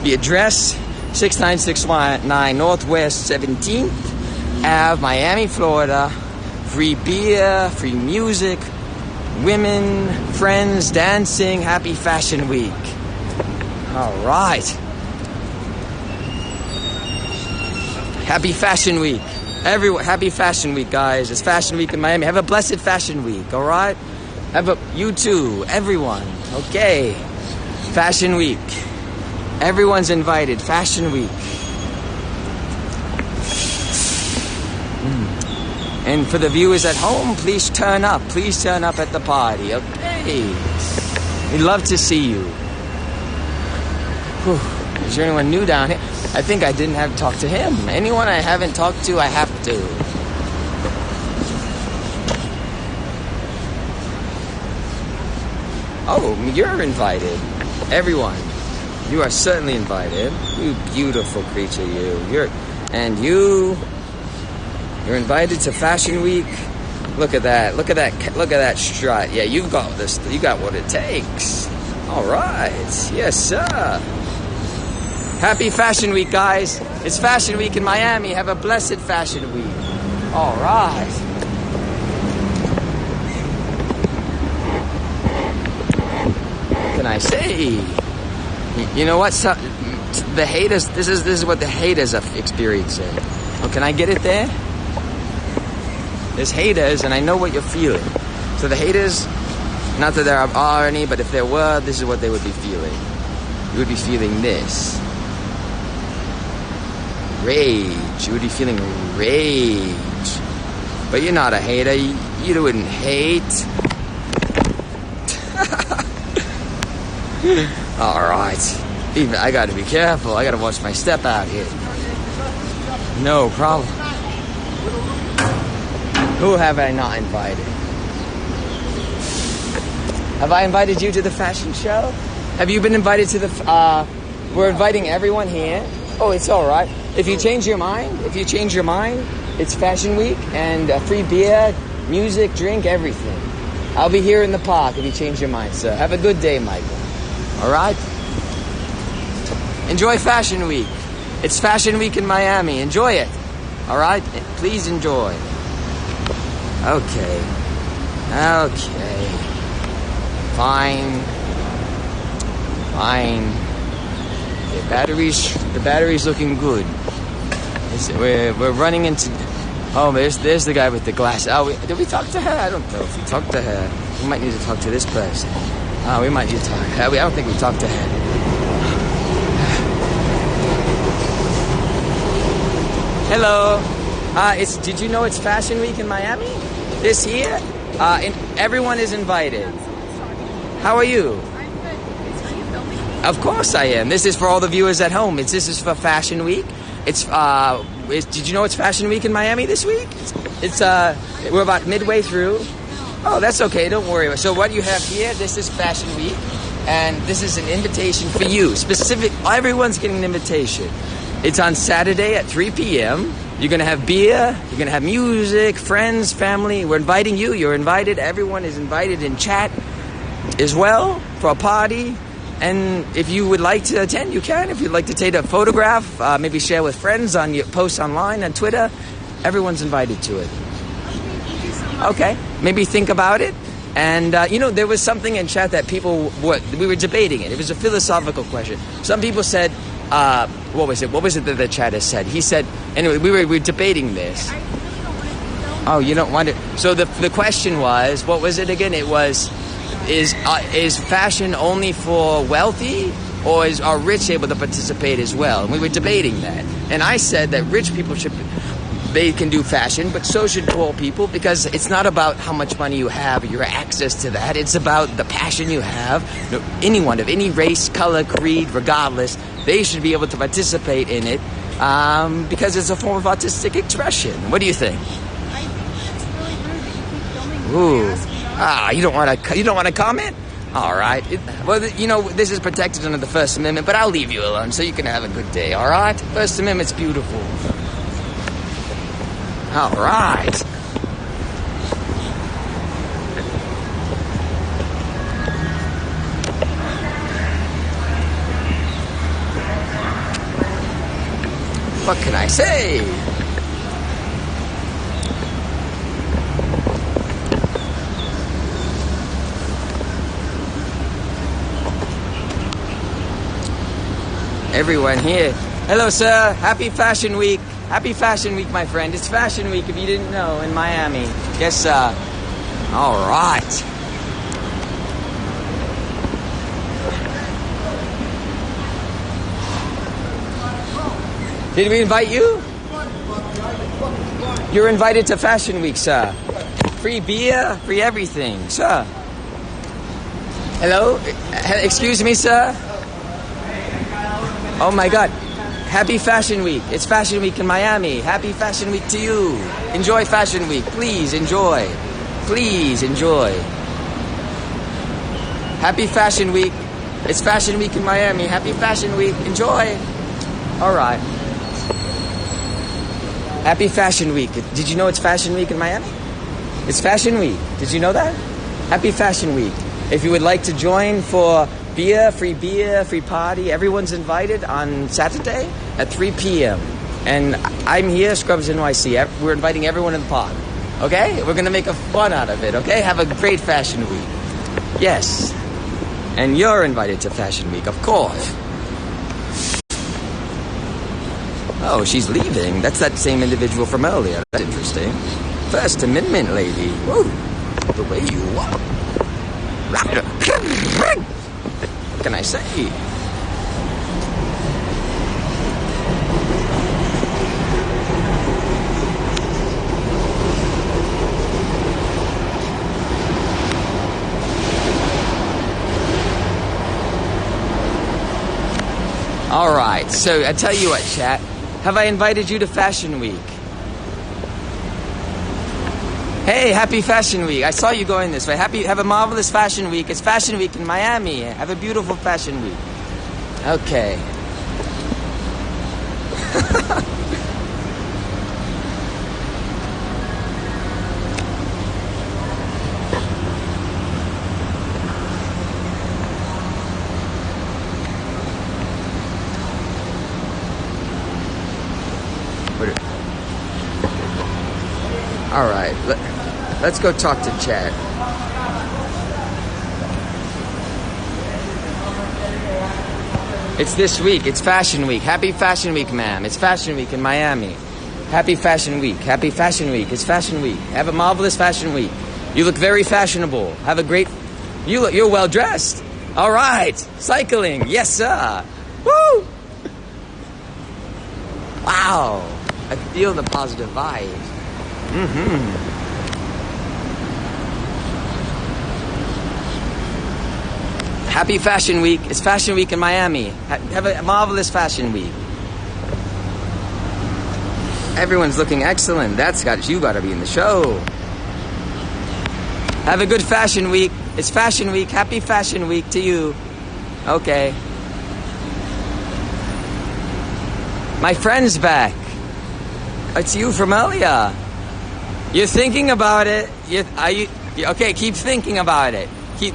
The address, 6969 Northwest 17th Ave, Miami, Florida. Free beer, free music, women, friends, dancing. Happy Fashion Week. All right. Happy Fashion Week. Everyone, happy Fashion Week, guys. It's Fashion Week in Miami. Have a blessed Fashion Week, all right? You too, everyone. Okay. Fashion Week. Everyone's invited. Fashion Week. And for the viewers at home, please turn up. Please turn up at the party, okay? We'd love to see you. Whew. Is there anyone new down here? I think I didn't have to talk to him. Anyone I haven't talked to, I have to. Oh, you're invited. Everyone. You are certainly invited. You beautiful creature, you. You're invited to Fashion Week. Look at that. Look at that strut. Yeah, you've got this. You got what it takes. All right. Yes, sir. Happy Fashion Week, guys. It's Fashion Week in Miami. Have a blessed Fashion Week. All right. What can I say? You know what? The haters, this is what the haters are experiencing. Oh, can I get it there? There's haters, and I know what you're feeling. So the haters, not that there are any, but if there were, this is what they would be feeling. You would be feeling this. Rage. You would be feeling rage. But you're not a hater. You wouldn't hate. Alright. I gotta be careful. I gotta watch my step out here. No problem. Who have I not invited? Have I invited you to the fashion show? Have you been invited to the... we're inviting everyone here. Oh, it's all right. If you change your mind, it's Fashion Week and free beer, music, drink, everything. I'll be here in the park if you change your mind, sir. Have a good day, Michael. All right? Enjoy Fashion Week. It's Fashion Week in Miami. Enjoy it. All right? Please enjoy. Okay. Fine. The battery's looking good. We're running into... Oh, there's the guy with the glass. Oh, did we talk to her? I don't know if we talked to her. We might need to talk to this person. Oh, we might need to talk. I don't think we talked to her. Hello. Did you know it's Fashion Week in Miami this year? And everyone is invited. How are you? I'm good. Are you filming me? Of course I am. This is for all the viewers at home. This is for Fashion Week. Did you know it's Fashion Week in Miami this week? We're about midway through. Oh, that's okay. Don't worry. So what you have here, this is Fashion Week, and this is an invitation for you. Everyone's getting an invitation. It's on Saturday at 3 p.m. You're going to have beer. You're going to have music, friends, family. We're inviting you. You're invited. Everyone is invited in chat as well for a party. And if you would like to attend, you can. If you'd like to take a photograph, maybe share with friends on your posts online on Twitter, everyone's invited to it. Thank you so much. Okay, maybe think about it. And, there was something in chat that we were debating it. It was a philosophical question. Some people said, what was it? What was it that the chatter said? He said, anyway, we were debating this. I really don't want to be filmed. Oh, you don't want it? So the question was, what was it again? It was... Is fashion only for wealthy, or are rich able to participate as well? And we were debating that. And I said that rich people they can do fashion, but so should poor people, because it's not about how much money you have or your access to that. It's about the passion you have. Anyone of any race, color, creed, regardless, they should be able to participate in it because it's a form of artistic expression. What do you think? I think it's really rude that you keep filming me. Ooh. and asking us. You don't want to comment? All right. This is protected under the First Amendment, but I'll leave you alone so you can have a good day. All right? First Amendment's beautiful. All right. What can I say? Everyone here. Hello, sir. Happy Fashion Week. Happy Fashion Week, my friend. It's Fashion Week, if you didn't know, in Miami. Yes, sir. All right. Did we invite you? You're invited to Fashion Week, sir. Free beer, free everything, sir. Hello? Excuse me, sir? Oh my God. Happy Fashion Week. It's Fashion Week in Miami. Happy Fashion Week to you. Enjoy Fashion Week. Please enjoy. Please enjoy. Happy Fashion Week. It's Fashion Week in Miami. Happy Fashion Week. Enjoy. All right. Happy Fashion Week. Did you know it's Fashion Week in Miami? It's Fashion Week. Did you know that? Happy Fashion Week. If you would like to join for beer, free party, everyone's invited on Saturday at 3 p.m. And I'm here, Scrubs NYC. We're inviting everyone in the park. Okay? We're going to make a fun out of it. Okay? Have a great Fashion Week. Yes. And you're invited to Fashion Week, of course. Oh, she's leaving. That's that same individual from earlier. That's interesting. First Amendment lady. Woo. The way you walk. What can I say? All right, so I tell you what, chat. Have I invited you to Fashion Week? Hey, happy Fashion Week. I saw you going this way. Have a marvelous Fashion Week. It's Fashion Week in Miami. Have a beautiful Fashion Week. Okay. All right, let's go talk to Chad. It's this week. It's Fashion Week. Happy Fashion Week, ma'am. It's Fashion Week in Miami. Happy Fashion Week. Happy Fashion Week. It's Fashion Week. Have a marvelous Fashion Week. You look very fashionable. Have a great... You're well dressed. All right. Cycling. Yes, sir. Woo! Wow. I feel the positive vibes. Happy Fashion Week. It's Fashion Week in Miami. Have a marvelous Fashion Week. Everyone's looking excellent. You gotta be in the show. Have a good Fashion Week. It's Fashion Week. Happy Fashion Week to you. Okay. My friend's back. It's you from earlier. You're thinking about it. Okay, keep thinking about it.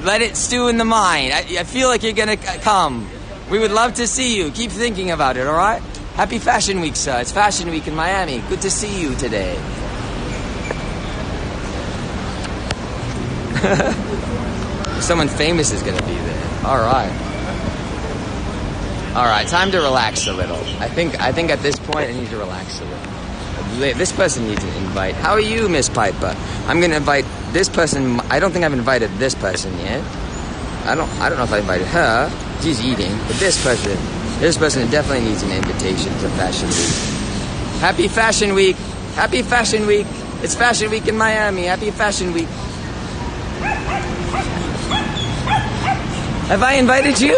Let it stew in the mind. I feel like you're gonna come. We would love to see you. Keep thinking about it, all right? Happy Fashion Week, sir. It's Fashion Week in Miami. Good to see you today. Someone famous is gonna be there. All right. All right, time to relax a little. I think at this point I need to relax a little. This person needs to invite. How are you, Miss Piper? I'm gonna invite this person. I don't think I've invited this person yet. I don't know if I invited her. She's eating. But this person definitely needs an invitation to Fashion Week. Happy Fashion Week. Happy Fashion Week. It's Fashion Week in Miami. Happy Fashion Week. Have I invited you?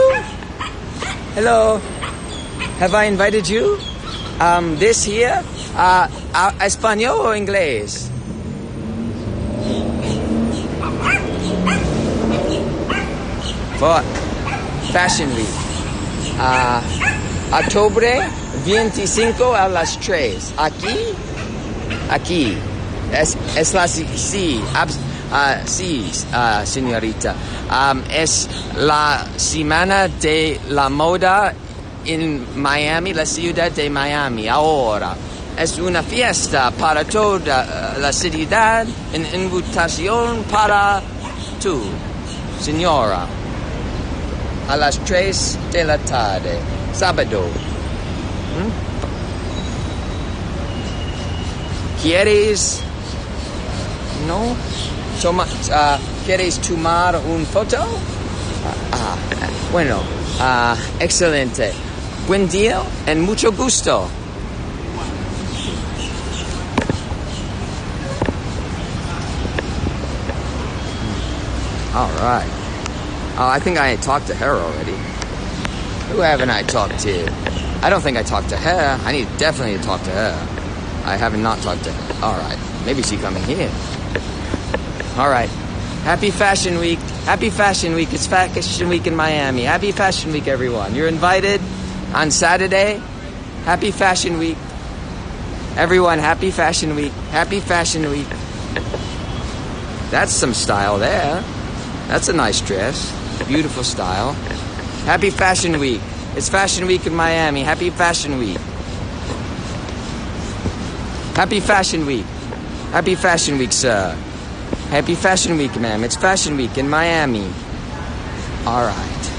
Hello. Have I invited you? This here? Español or inglés? For Fashion Week. Octubre 25 a las 3. Aquí. Es la sí, señorita. Es la semana de la moda en Miami, la ciudad de Miami, ahora. Es una fiesta para toda la ciudad, en invitación para tú, señora, a las 3 de la tarde, sábado. ¿Quieres? No? ¿Quieres tomar un foto? Bueno, excelente. Buen día and mucho gusto. All right. Oh, I think I talked to her already. Who haven't I talked to? I don't think I talked to her. I need definitely to talk to her. I have not talked to her. All right. Maybe she's coming here. All right. Happy Fashion Week. Happy Fashion Week. It's Fashion Week in Miami. Happy Fashion Week, everyone. You're invited on Saturday. Happy Fashion Week. Everyone, happy Fashion Week. Happy Fashion Week. That's some style there. That's a nice dress. Beautiful style. Happy Fashion Week. It's Fashion Week in Miami. Happy Fashion Week. Happy Fashion Week. Happy Fashion Week, sir. Happy Fashion Week, ma'am. It's Fashion Week in Miami. All right.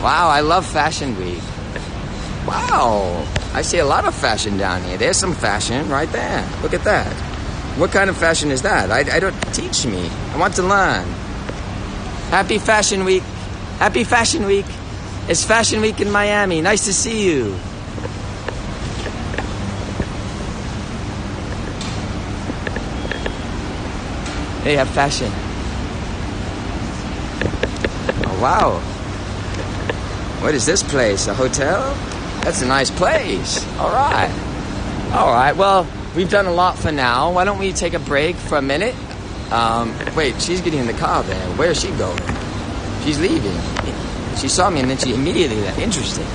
Wow, I love Fashion Week. Wow. I see a lot of fashion down here. There's some fashion right there. Look at that. What kind of fashion is that? I don't teach me. I want to learn. Happy Fashion Week. Happy Fashion Week. It's Fashion Week in Miami. Nice to see you. They have fashion. Oh, wow. What is this place? A hotel? That's a nice place. All right. All right. Well, we've done a lot for now. Why don't we take a break for a minute? Wait, she's getting in the car there. Where is she going? She's leaving. She saw me and then she immediately left. Interesting.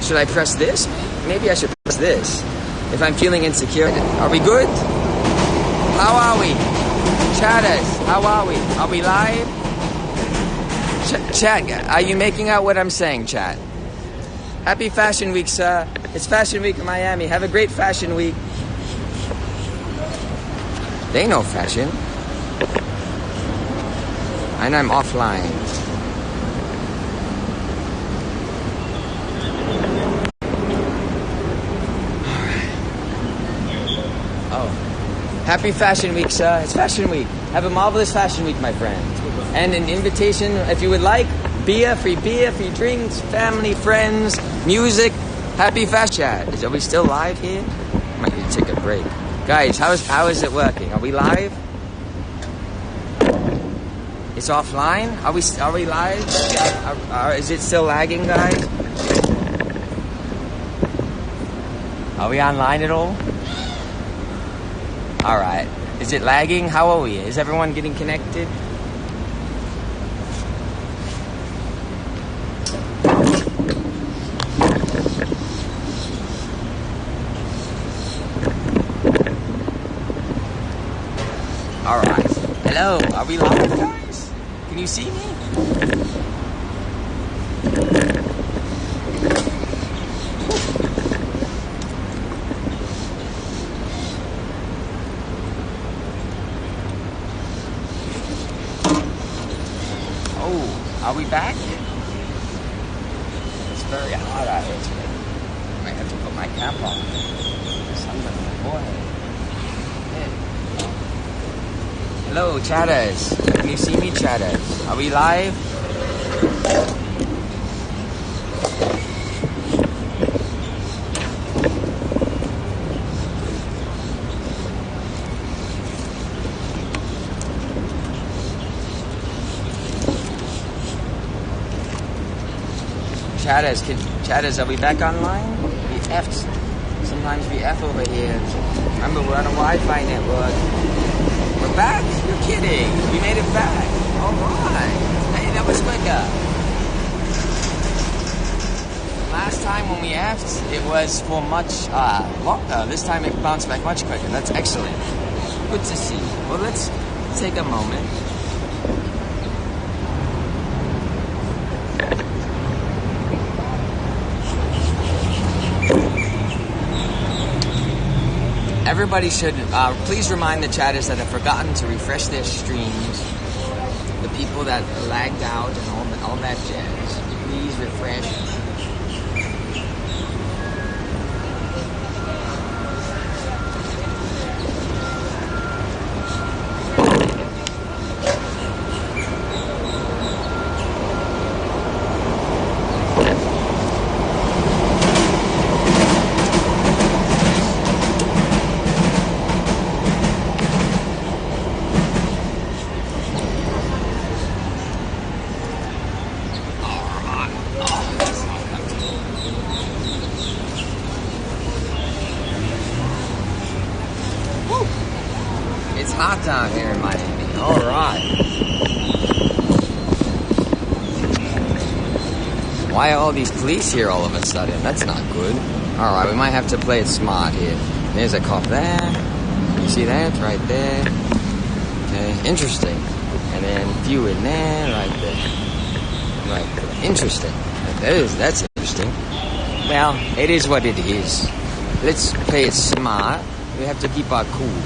Should I press this? Maybe I should press this. If I'm feeling insecure. Are we good? How are we? Chatters, how are we? Are we live? Chat, are you making out what I'm saying, chat? Happy Fashion Week, sir. It's Fashion Week in Miami. Have a great Fashion Week. They know fashion. And I'm offline. Oh. Happy Fashion Week, sir. It's Fashion Week. Have a marvelous Fashion Week, my friend. And an invitation, if you would like, beer, free drinks, family, friends, music. Happy Fashion Chat. Are we still live here? Might need to take a break. Guys, how is it working? Are we live? It's offline? Are we live? Is it still lagging, guys? Are we online at all? Alright. Is it lagging? How are we? Is everyone getting connected? Alright. Hello. Are we live, guys? Can you see me? Are we back? It's very hot out here today. I might have to put my cap on. Sun's on my forehead. Hello, chatters. Can you see me, chatters? Are we live? Chatters, are we back online? We F'd. Sometimes we F over here. Remember, we're on a Wi-Fi network. We're back? You're kidding. We made it back. All right. Hey, that was quicker. Last time when we F'd, it was for much longer. This time it bounced back much quicker. That's excellent. Good to see. Well, let's take a moment. Everybody should please remind the chatters that have forgotten to refresh their streams. The people that lagged out and all that jazz. Please refresh. Hot down here in Miami. Alright. Why are all these police here all of a sudden? That's not good. Alright, we might have to play it smart here. There's a cop there. You see that? Right there. Okay, interesting. And then few in there, right there. Right there. Interesting. That's interesting. Well, it is what it is. Let's play it smart. We have to keep our cool.